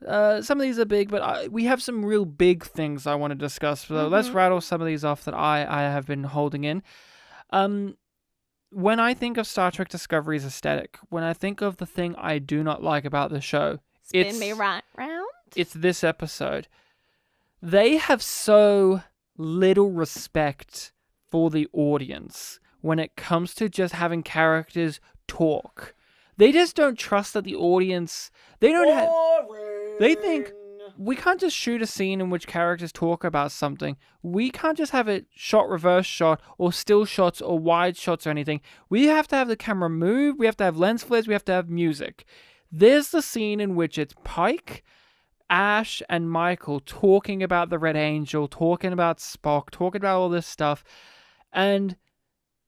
Some of these are big, but we have some real big things I want to discuss. So let's rattle some of these off that I have been holding in. When I think of Star Trek Discovery's aesthetic, when I think of the thing I do not like about the show, Spin me right round. It's this episode. They have so little respect for the audience when it comes to just having characters talk. They just don't trust that the audience... They think we can't just shoot a scene in which characters talk about something. We can't just have it shot, reverse shot, or still shots, or wide shots, or anything. We have to have the camera move. We have to have lens flares. We have to have music. There's the scene in which it's Pike, Ash, and Michael talking about the Red Angel, talking about Spock, talking about all this stuff. And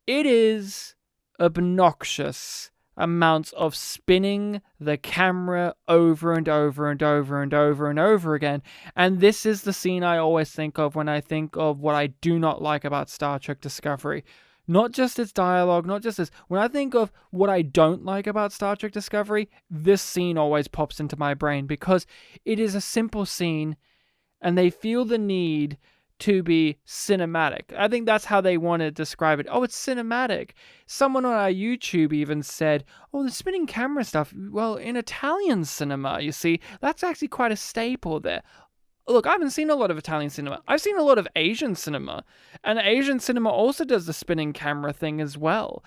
it is obnoxious amounts of spinning the camera over and over and over and over and over again. And this is the scene I always think of when I think of what I do not like about Star Trek Discovery. Not just its dialogue, not just this. When I think of what I don't like about Star Trek Discovery, this scene always pops into my brain, because it is a simple scene and they feel the need to be cinematic. I think that's how they want to describe it. Oh, it's cinematic. Someone on our YouTube even said, oh, the spinning camera stuff, well, in Italian cinema, you see, that's actually quite a staple there. Look, I haven't seen a lot of Italian cinema. I've seen a lot of Asian cinema. And Asian cinema also does the spinning camera thing as well.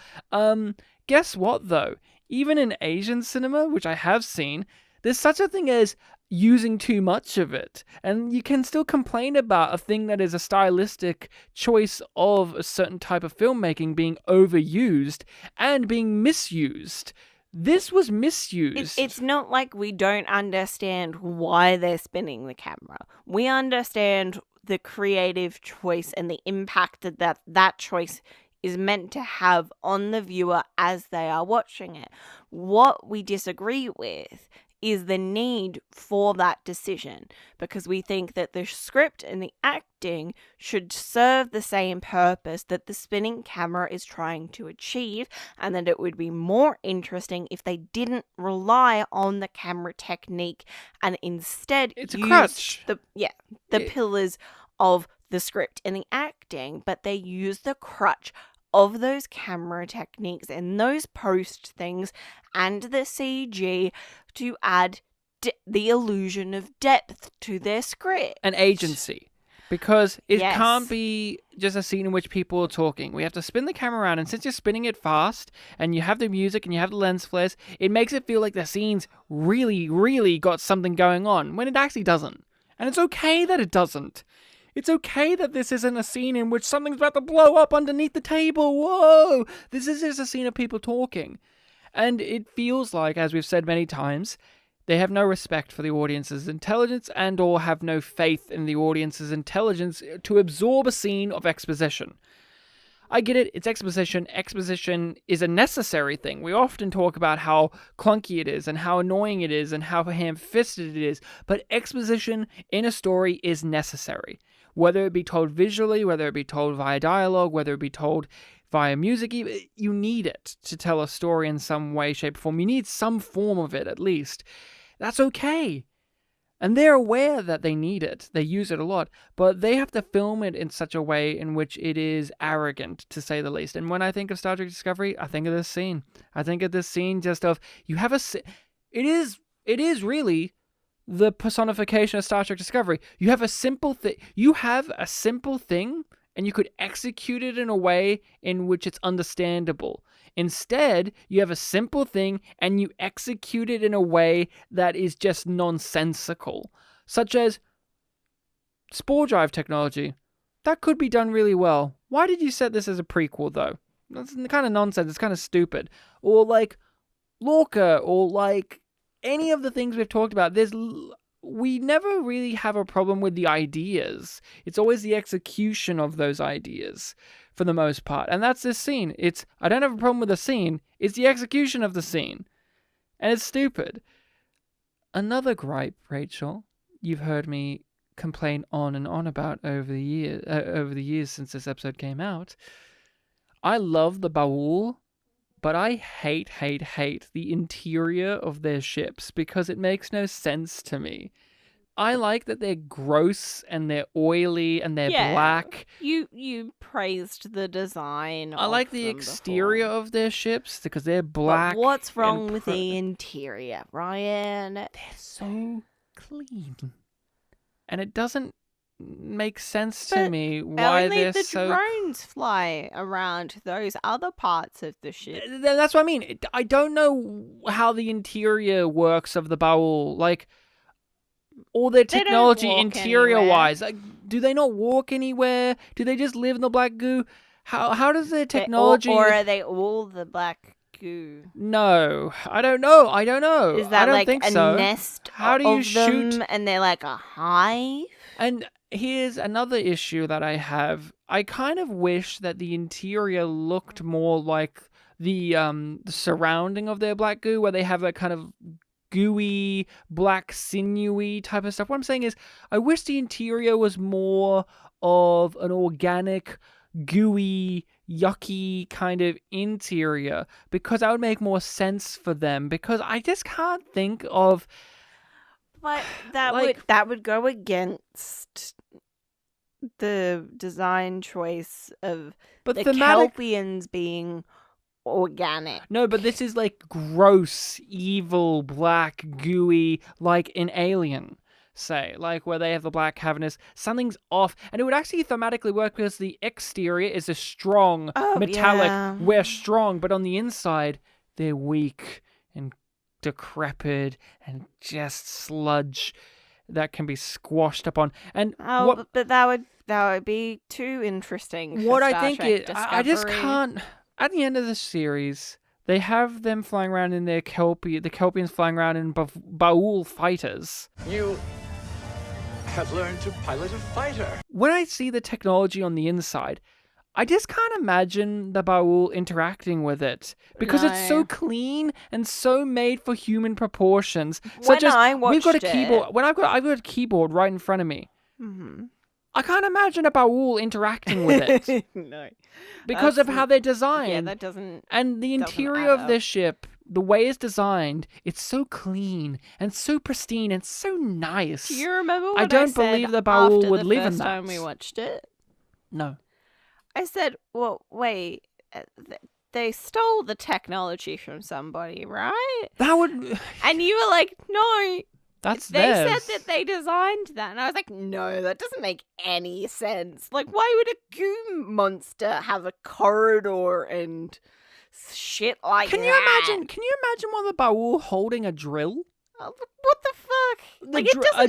Guess what, though? Even in Asian cinema, which I have seen, there's such a thing as using too much of it. And you can still complain about a thing that is a stylistic choice of a certain type of filmmaking being overused and being misused. This was misused. It's not like we don't understand why they're spinning the camera. We understand the creative choice and the impact that choice is meant to have on the viewer as they are watching it. What we disagree with is the need for that decision, because we think that the script and the acting should serve the same purpose that the spinning camera is trying to achieve, and that it would be more interesting if they didn't rely on the camera technique and instead it's a crutch. The pillars of the script and the acting, but they use the crutch of those camera techniques and those post things and the CG to add the illusion of depth to their script. And agency. Because it can't be just a scene in which people are talking. We have to spin the camera around, and since you're spinning it fast, and you have the music, and you have the lens flares, it makes it feel like the scene's really, really got something going on, when it actually doesn't. And it's okay that it doesn't. It's okay that this isn't a scene in which something's about to blow up underneath the table. Whoa! This is just a scene of people talking. And it feels like, as we've said many times, they have no respect for the audience's intelligence and or have no faith in the audience's intelligence to absorb a scene of exposition. I get it, it's exposition. Exposition is a necessary thing. We often talk about how clunky it is and how annoying it is and how ham-fisted it is, but exposition in a story is necessary. Whether it be told visually, whether it be told via dialogue, whether it be told via music, you need it to tell a story in some way, shape, or form. You need some form of it, at least. That's okay. And they're aware that they need it. They use it a lot. But they have to film it in such a way in which it is arrogant, to say the least. And when I think of Star Trek Discovery, I think of this scene. I think of this scene just of, you have a... It is really the personification of Star Trek Discovery. You have a simple thing. And you could execute it in a way in which it's understandable. Instead, you have a simple thing and you execute it in a way that is just nonsensical, such as spore drive technology. That could be done really well. Why did you set this as a prequel, though? That's kind of nonsense. It's kind of stupid. Or like Lorca, or like any of the things we've talked about. We never really have a problem with the ideas. It's always the execution of those ideas for the most part. And that's this scene. I don't have a problem with the scene. It's the execution of the scene. And it's stupid. Another gripe, Rachel, you've heard me complain on and on about over the years since this episode came out. I love the Baul, but I hate the interior of their ships because it makes no sense to me. I like that they're gross and they're oily and they're black. You praised the design. I like the exterior of their ships because they're black. But what's wrong with the interior, Ryan? They're so clean. And it doesn't make sense to me why they're so... Only the drones fly around those other parts of the ship. That's what I mean. I don't know how the interior works of the Baul. Like, all their technology interior-wise. Like, do they not walk anywhere? Do they just live in the black goo? How does their technology... Or are they all the black goo? No, I don't know. Is that like a nest How do you shoot them and they're like a hive? And here's another issue that I have. I kind of wish that the interior looked more like the surrounding of their black goo, where they have that kind of gooey, black, sinewy type of stuff. What I'm saying is, I wish the interior was more of an organic, gooey, yucky kind of interior, because that would make more sense for them, because I just can't think of... But that would go against the design choice of the Kelpians being organic. No, but this is like gross, evil, black, gooey, like in Alien, say, like where they have the black cavernous. Something's off, and it would actually thematically work because the exterior is a strong, metallic. We're strong, but on the inside, they're weak and decrepit and just sludge that can be squashed upon. And but that would be too interesting. What I think is, I just can't. At the end of the series, they have them flying around in their the Kelpians flying around in Baul fighters. You have learned to pilot a fighter. When I see the technology on the inside, I just can't imagine the Baul interacting with it because it's so clean and so made for human proportions. Such as we've got a keyboard. I've got a keyboard right in front of me. Mm-hmm. I can't imagine a Baul interacting with it. No, because of how they're designed. Yeah, that doesn't. And the interior of their ship, the way it's designed, it's so clean and so pristine and so nice. Do you remember what I don't believe the Baul would live in that. After the first time we watched it? No. I said, well, wait, they stole the technology from somebody, right? That would... And you were like, no. That's They theirs. said that they designed that. And I was like, no, that doesn't make any sense. Like, why would a goo monster have a corridor and shit like that? Can you imagine one of the Baul holding a drill? What the fuck? Like, a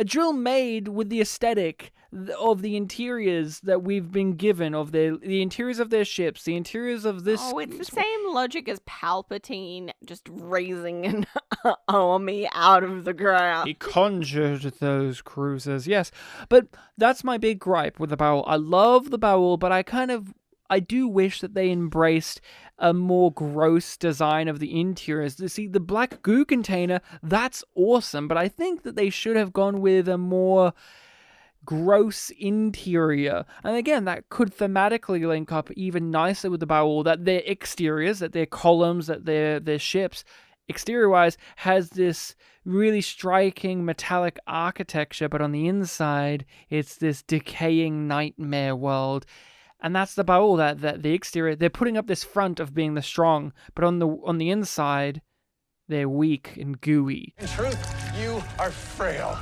drill made with the aesthetic of the interiors that we've been given, of the interiors of their ships, the interiors of this. Oh, it's the same logic as Palpatine just raising an army out of the ground. He conjured those cruisers, yes. But that's my big gripe with the Baul. I love the Baul, but I do wish that they embraced a more gross design of the interiors. See, the black goo container, that's awesome, but I think that they should have gone with a more gross interior. And again, that could thematically link up even nicer with the Baul, that their exteriors, that their columns, that their ships, exterior-wise, has this really striking metallic architecture, but on the inside, it's this decaying nightmare world. And that's the Baul, that the exterior, they're putting up this front of being the strong, but on the inside, They're weak and gooey. In truth, you are frail.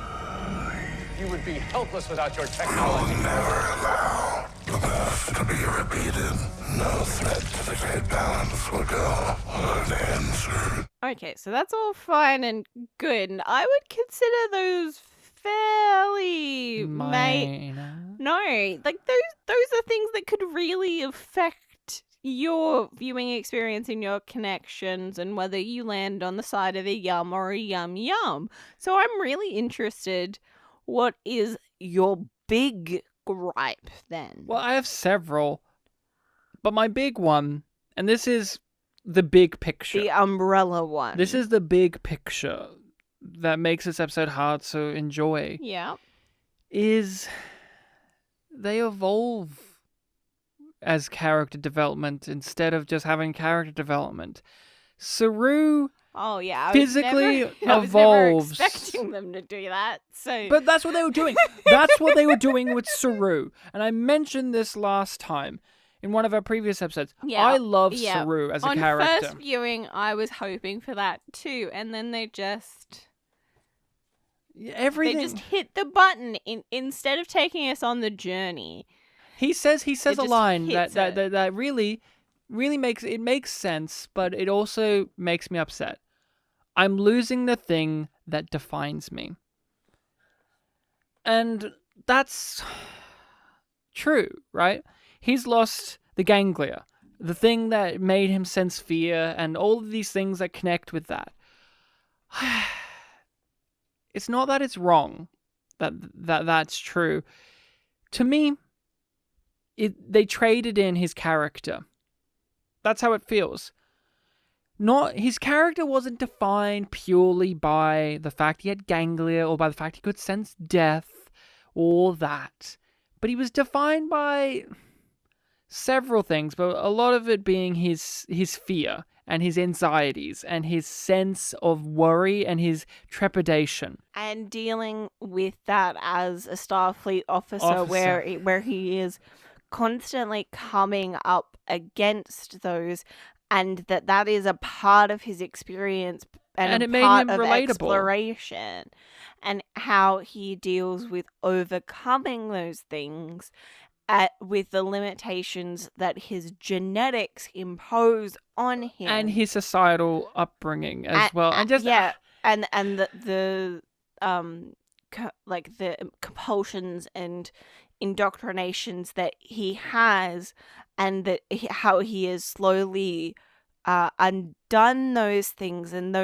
You would be helpless without your technology. We'll never allow the past to be repeated. No threat to the great balance will go unanswered. Okay, so that's all fine and good, and I would consider those fairly Minor. No, like those are things that could really affect your viewing experience and your connections and whether you land on the side of a yum or a yum yum. So I'm really interested. What is your big gripe then? Well, I have several, but my big one, and this is the big picture. The umbrella one. This is the big picture that makes this episode hard to enjoy. Yeah. Is they evolve as character development instead of just having character development. Saru Oh yeah, physically I was never evolves. expecting them to do that. So, But that's what they were doing. That's what they were doing with Saru. And I mentioned this last time in one of our previous episodes. Yeah, I love yeah. Saru as a on character. first viewing, I was hoping for that too, and then they just Everything. they just hit the button instead of taking us on the journey. He says a just line hits that really makes sense, but it also makes me upset. I'm losing the thing that defines me. And that's true, right? He's lost the ganglia, the thing that made him sense fear, and all of these things that connect with that. It's not that it's wrong that's true. To me, they traded in his character. That's how it feels. His character wasn't defined purely by the fact he had ganglia or by the fact he could sense death or that. But he was defined by several things, but a lot of it being his fear and his anxieties and his sense of worry and his trepidation. And dealing with that as a Starfleet officer. Where he is constantly coming up against those, and that is a part of his experience and it a made part him of relatable. exploration, and how he deals with overcoming those things with the limitations that his genetics impose on him And his societal upbringing as well. And just and the the compulsions and indoctrinations that he has, and how he has slowly undone those things, and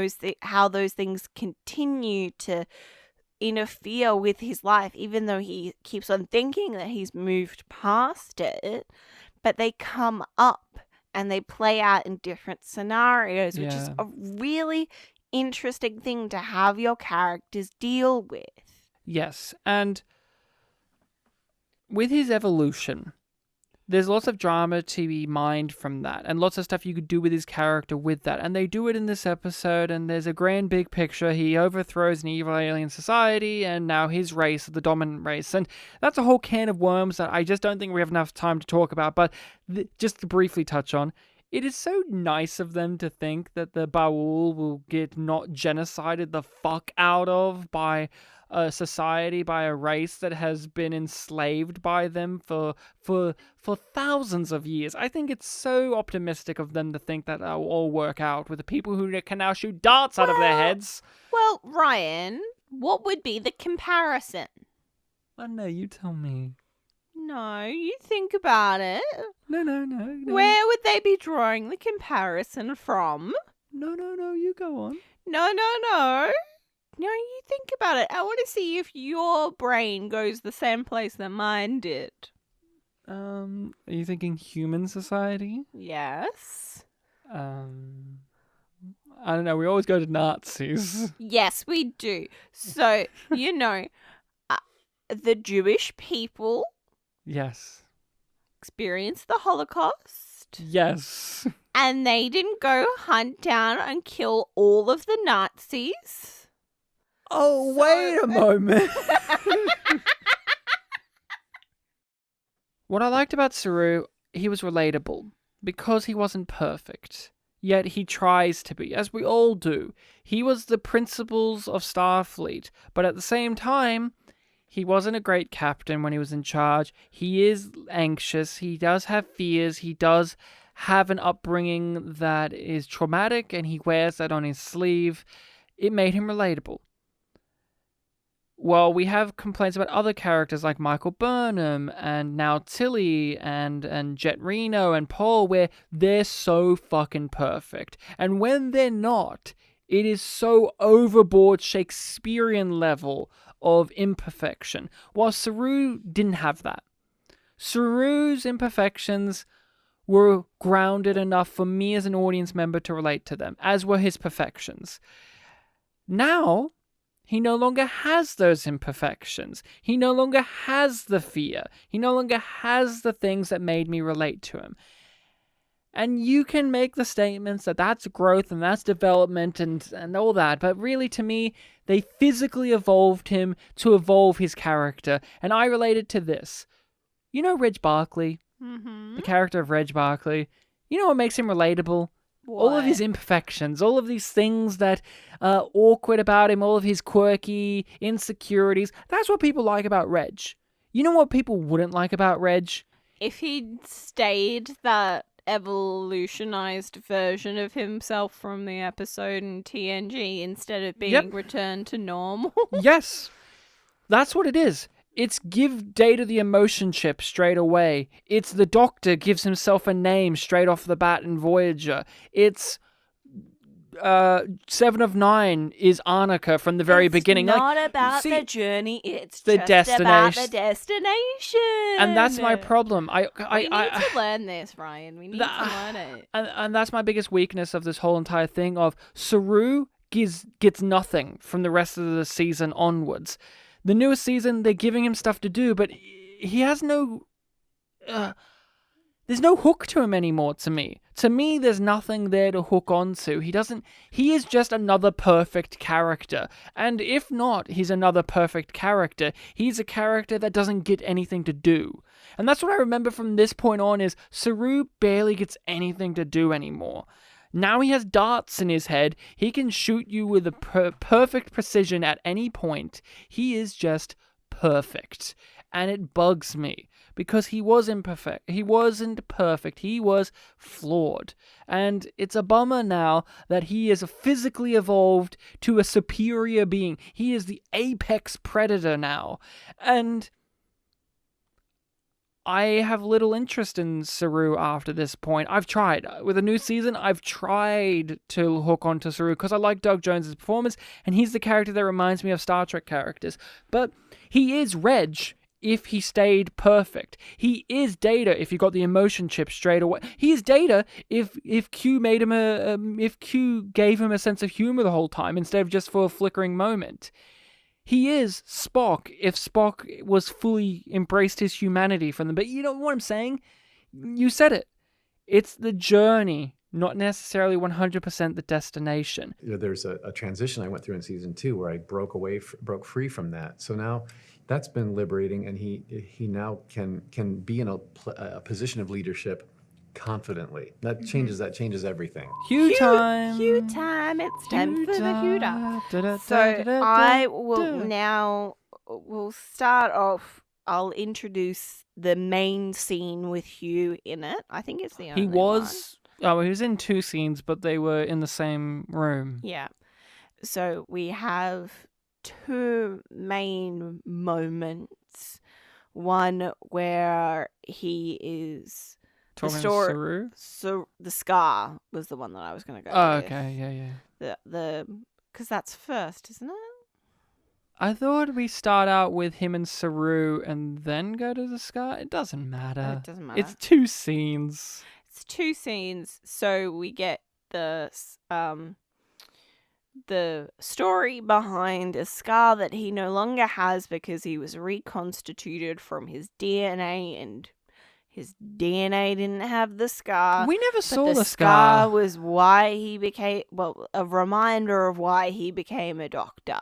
how those things continue to interfere with his life, even though he keeps on thinking that he's moved past it. But they come up and they play out in different scenarios, which is a really interesting thing to have your characters deal with. Yes, and with his evolution, there's lots of drama to be mined from that, and lots of stuff you could do with his character with that, and they do it in this episode, and there's a grand big picture. He overthrows an evil alien society, and now his race, the dominant race, and that's a whole can of worms that I just don't think we have enough time to talk about, but just to briefly touch on, it is so nice of them to think that the Baul will get not genocided the fuck out of by a society, by a race that has been enslaved by them for thousands of years. I think it's so optimistic of them to think that will all work out with the people who can now shoot darts out of their heads. Well, Ryan, what would be the comparison? I know, you tell me. No, you think about it. No. Where would they be drawing the comparison from? No, you go on. No. No, you think about it. I want to see if your brain goes the same place that mine did. Are you thinking human society? Yes. I don't know. We always go to Nazis. Yes, we do. So, the Jewish people Yes. experienced the Holocaust. Yes. And they didn't go hunt down and kill all of the Nazis. Oh, wait a moment. What I liked about Saru, he was relatable because he wasn't perfect. yet he tries to be, as we all do. He was the principles of Starfleet, but at the same time, he wasn't a great captain when he was in charge. He is anxious, he does have fears, he does have an upbringing that is traumatic, and he wears that on his sleeve. It made him relatable. Well, we have complaints about other characters like Michael Burnham and now Tilly and Jet Reno and Paul, where they're so fucking perfect. And when they're not, it is so overboard Shakespearean level of imperfection. While Saru didn't have that. Saru's imperfections were grounded enough for me as an audience member to relate to them, as were his perfections. Now, he no longer has those imperfections. He no longer has the fear. He no longer has the things that made me relate to him. And you can make the statements that that's growth and that's development and all that, but really to me, they physically evolved him to evolve his character. And I related to this. You know Reg Barkley? Mm-hmm. The character of Reg Barkley? You know what makes him relatable? What? All of his imperfections, all of these things that are awkward about him, all of his quirky insecurities. That's what people like about Reg. You know what people wouldn't like about Reg? If he'd stayed that evolutionized version of himself from the episode in TNG instead of being returned to normal. Yes. That's what it is. It's give Data the emotion chip straight away. It's the Doctor gives himself a name straight off the bat in Voyager. It's 7 of 9 is Arnica from the very beginning. It's not about the journey, it's the just destination. about the destination. And that's my problem. We need to learn this, Ryan. We need to learn it. And that's my biggest weakness of this whole entire thing of Saru gets nothing from the rest of the season onwards. The newest season, they're giving him stuff to do, but he has no... there's no hook to him anymore, to me. To me, there's nothing there to hook onto. He is just another perfect character. And if not, he's another perfect character. He's a character that doesn't get anything to do. And that's what I remember from this point on is Saru barely gets anything to do anymore. Now he has darts in his head. He can shoot you with a perfect precision at any point. He is just perfect. And it bugs me because he was imperfect. He wasn't perfect. He was flawed. And it's a bummer now that he is physically evolved to a superior being. He is the apex predator now. And I have little interest in Saru after this point. I've tried. With a new season, I've tried to hook onto Saru because I like Doug Jones's performance, and he's the character that reminds me of Star Trek characters. But he is Reg if he stayed perfect. He is Data if he got the emotion chip straight away. He is Data if Q made him if Q gave him a sense of humor the whole time instead of just for a flickering moment. He is Spock if Spock was fully embraced his humanity from them. But you know what I'm saying? You said it. It's the journey, not necessarily 100% the destination. You know, there's a transition I went through in season 2 where I broke free from that. So now that's been liberating, and he now can be in a position of leadership confidently. That changes everything. Hue time. Hue time. It's time for the Huda. So I will now we'll start off. I'll introduce the main scene with Hugh in it. I think it's the only one. He was in 2 scenes, but they were in the same room. Yeah. So we have 2 main moments. One where he is talking to Saru? So the scar was the one that I was going to go with. Okay, yeah. Because that's first, isn't it? I thought we start out with him and Saru and then go to the scar. It doesn't matter. It doesn't matter. It's 2 scenes. It's 2 scenes, so we get the story behind a scar that he no longer has because he was reconstituted from his DNA, and his DNA didn't have the scar. We never saw the scar. scar was why he became, a reminder of why he became a doctor.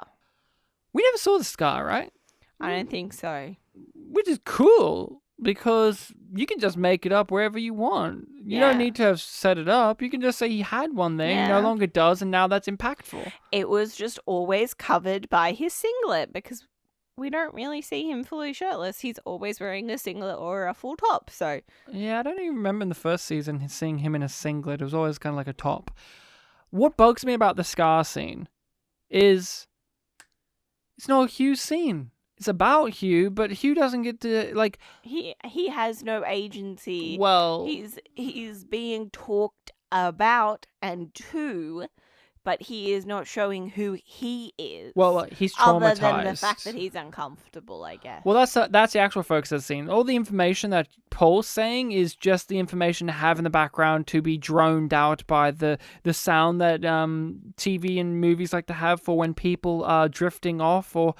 We never saw the scar, right? I don't think so. Which is cool. because you can just make it up wherever you want. You don't need to have set it up. You can just say he had one there, he no longer does, and now that's impactful. It was just always covered by his singlet because we don't really see him fully shirtless. He's always wearing a singlet or a full top, so... Yeah, I don't even remember in the first season seeing him in a singlet. It was always kind of like a top. What bugs me about the Scar scene is it's not a Hugh scene. It's about Hugh, but Hugh doesn't get to, like... He has no agency. Well... He's being talked about and to, but he is not showing who he is. Well, he's traumatized. Other than the fact that he's uncomfortable, I guess. Well, that's the actual focus of the scene. All the information that Paul's saying is just the information to have in the background to be droned out by the sound that TV and movies like to have for when people are drifting off or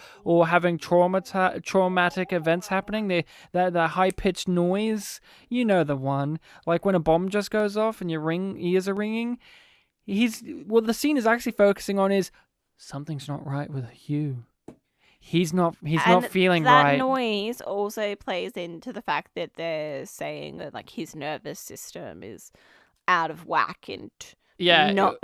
having traumatic events happening. The high-pitched noise, you know the one. Like when a bomb just goes off and your ears are ringing. The scene is actually focusing on is something's not right with Hugh. He's not feeling right. That noise also plays into the fact that they're saying that like his nervous system is out of whack and it'll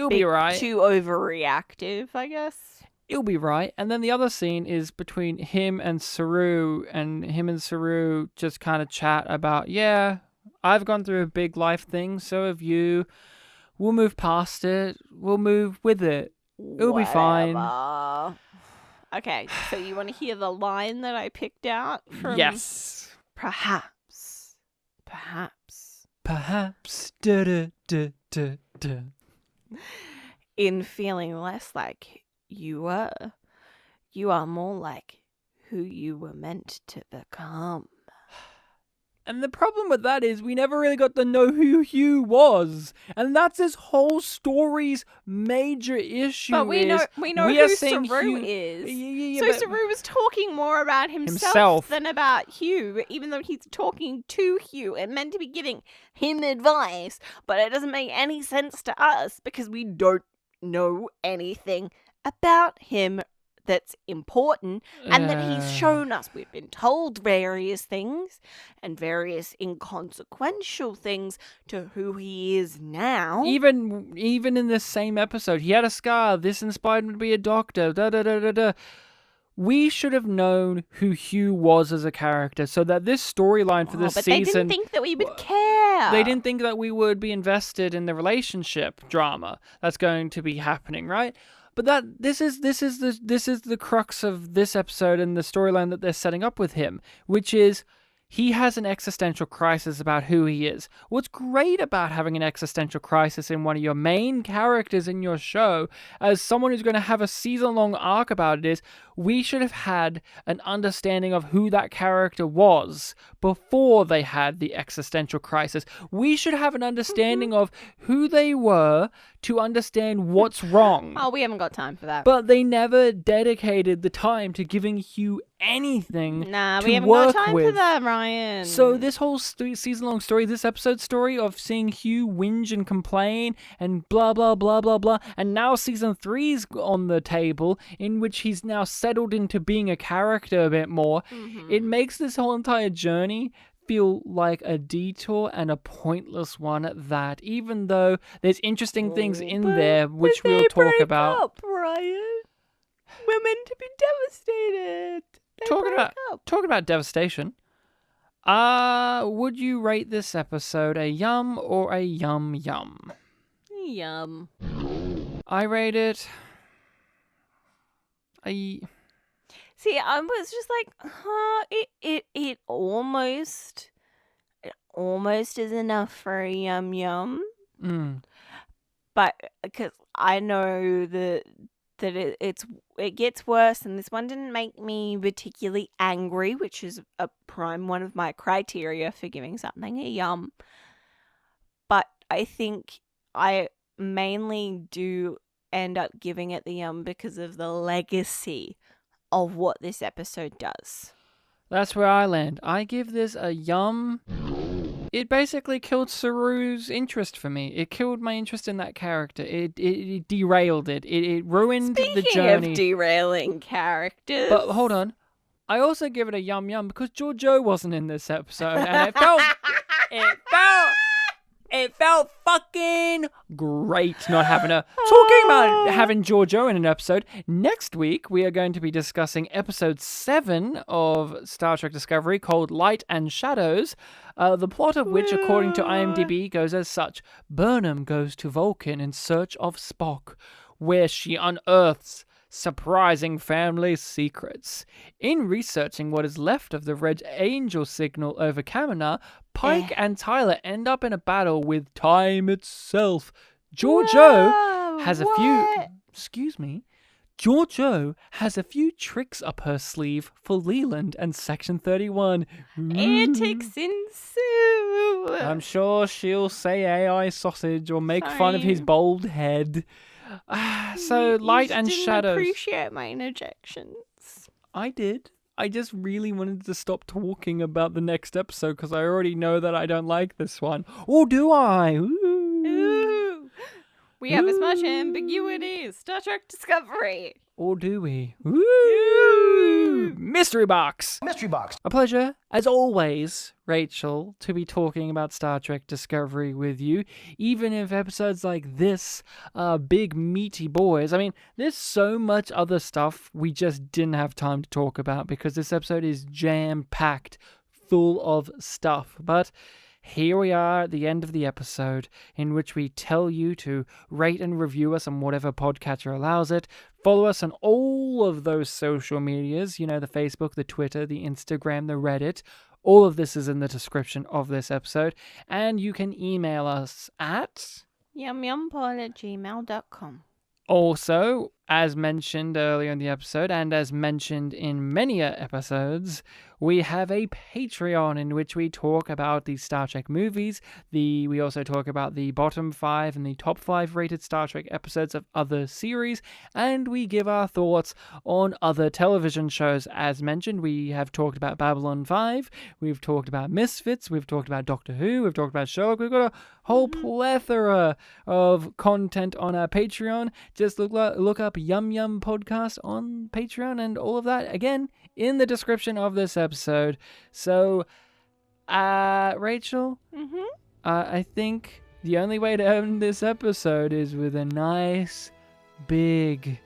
be right. Too overreactive, I guess. It'll be right. And then the other scene is between him and Saru, and him and Saru just kind of chat about, I've gone through a big life thing, so have you. We'll move past it. We'll move with it. It'll be fine. Okay, so you want to hear the line that I picked out from... Yes. Perhaps. Da-da-da-da-da. In feeling less like you are more like who you were meant to become. And the problem with that is we never really got to know who Hugh was. And that's this whole story's major issue. But we know who Saru is. So Saru was talking more about himself than about Hugh, even though he's talking to Hugh and meant to be giving him advice. But it doesn't make any sense to us because we don't know anything about him that's important and that he's shown us. We've been told various things and various inconsequential things to who he is now. Even in this same episode, he had a scar. This inspired him to be a doctor. We should have known who Hugh was as a character so that this storyline for this season... But they didn't think that we would care. They didn't think that we would be invested in the relationship drama that's going to be happening, right? But this is the crux of this episode and the storyline that they're setting up with him, which is he has an existential crisis about who he is. What's great about having an existential crisis in one of your main characters in your show, as someone who's going to have a season-long arc about it, is we should have had an understanding of who that character was before they had the existential crisis. We should have an understanding of who they were to understand what's wrong. Oh, we haven't got time for that. But they never dedicated the time to giving Hugh anything we haven't got time with. for that, Ryan. So this whole season-long story, this episode story of seeing Hugh whinge and complain and blah, blah, blah, blah, blah, and now season 3's on the table, in which he's now settled into being a character a bit more. Mm-hmm. It makes this whole entire journey feel like a detour and a pointless one at that, even though there's interesting things in there which we'll talk about. Up, Ryan. We're meant to be devastated. Talking about devastation. Would you rate this episode a yum or a yum yum? Yum. I rate it See, I was just like, it almost is enough for a yum yum. But because I know that it gets worse, and this one didn't make me particularly angry, which is one of my criteria for giving something a yum. But I think I mainly do end up giving it the yum because of the legacy of what this episode does. That's where I land. I give this a yum. It basically killed Saru's interest for me. It killed my interest in that character. It derailed it. It ruined the journey. Speaking of derailing characters. But hold on. I also give it a yum yum because Giorgio wasn't in this episode, and it felt fucking great not having her. Talking about having Giorgio in an episode, next week we are going to be discussing episode 7 of Star Trek Discovery called Light and Shadows, the plot of which, according to IMDb, goes as such. Burnham goes to Vulcan in search of Spock, where she unearths surprising family secrets. In researching what is left of the Red Angel signal over Kaminar, Pike and Tyler end up in a battle with time itself. Giorgio has a few tricks up her sleeve for Leland and Section 31. Antics ensue. I'm sure she'll say AI sausage or make fun of his bald head. So Light and Shadows. I appreciate my interjections. I did. I just really wanted to stop talking about the next episode because I already know that I don't like this one. Or do I? Ooh. We have as much ambiguity as Star Trek Discovery. Or do we? Ooh. Mystery Box. Mystery Box. A pleasure, as always, Rachel, to be talking about Star Trek Discovery with you. Even if episodes like this are big, meaty boys. I mean, there's so much other stuff we just didn't have time to talk about because this episode is jam-packed, full of stuff. But here we are at the end of the episode, in which we tell you to rate and review us on whatever podcatcher allows it. Follow us on all of those social medias, you know, the Facebook, the Twitter, the Instagram, the Reddit. All of this is in the description of this episode. And you can email us at yumyumpod@gmail.com. Also, as mentioned earlier in the episode, and as mentioned in many episodes, we have a Patreon in which we talk about the Star Trek movies. We also talk about the bottom 5 and the top 5 rated Star Trek episodes of other series, and we give our thoughts on other television shows. As mentioned, we have talked about Babylon 5, we've talked about Misfits, we've talked about Doctor Who, we've talked about Sherlock. We've got a whole plethora of content on our Patreon. Just look up YumYumPodcast on Patreon and all of that, again, in the description of this episode. So, Rachel, I think the only way to end this episode is with a nice, big,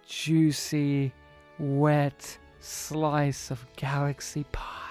juicy, wet slice of galaxy pie.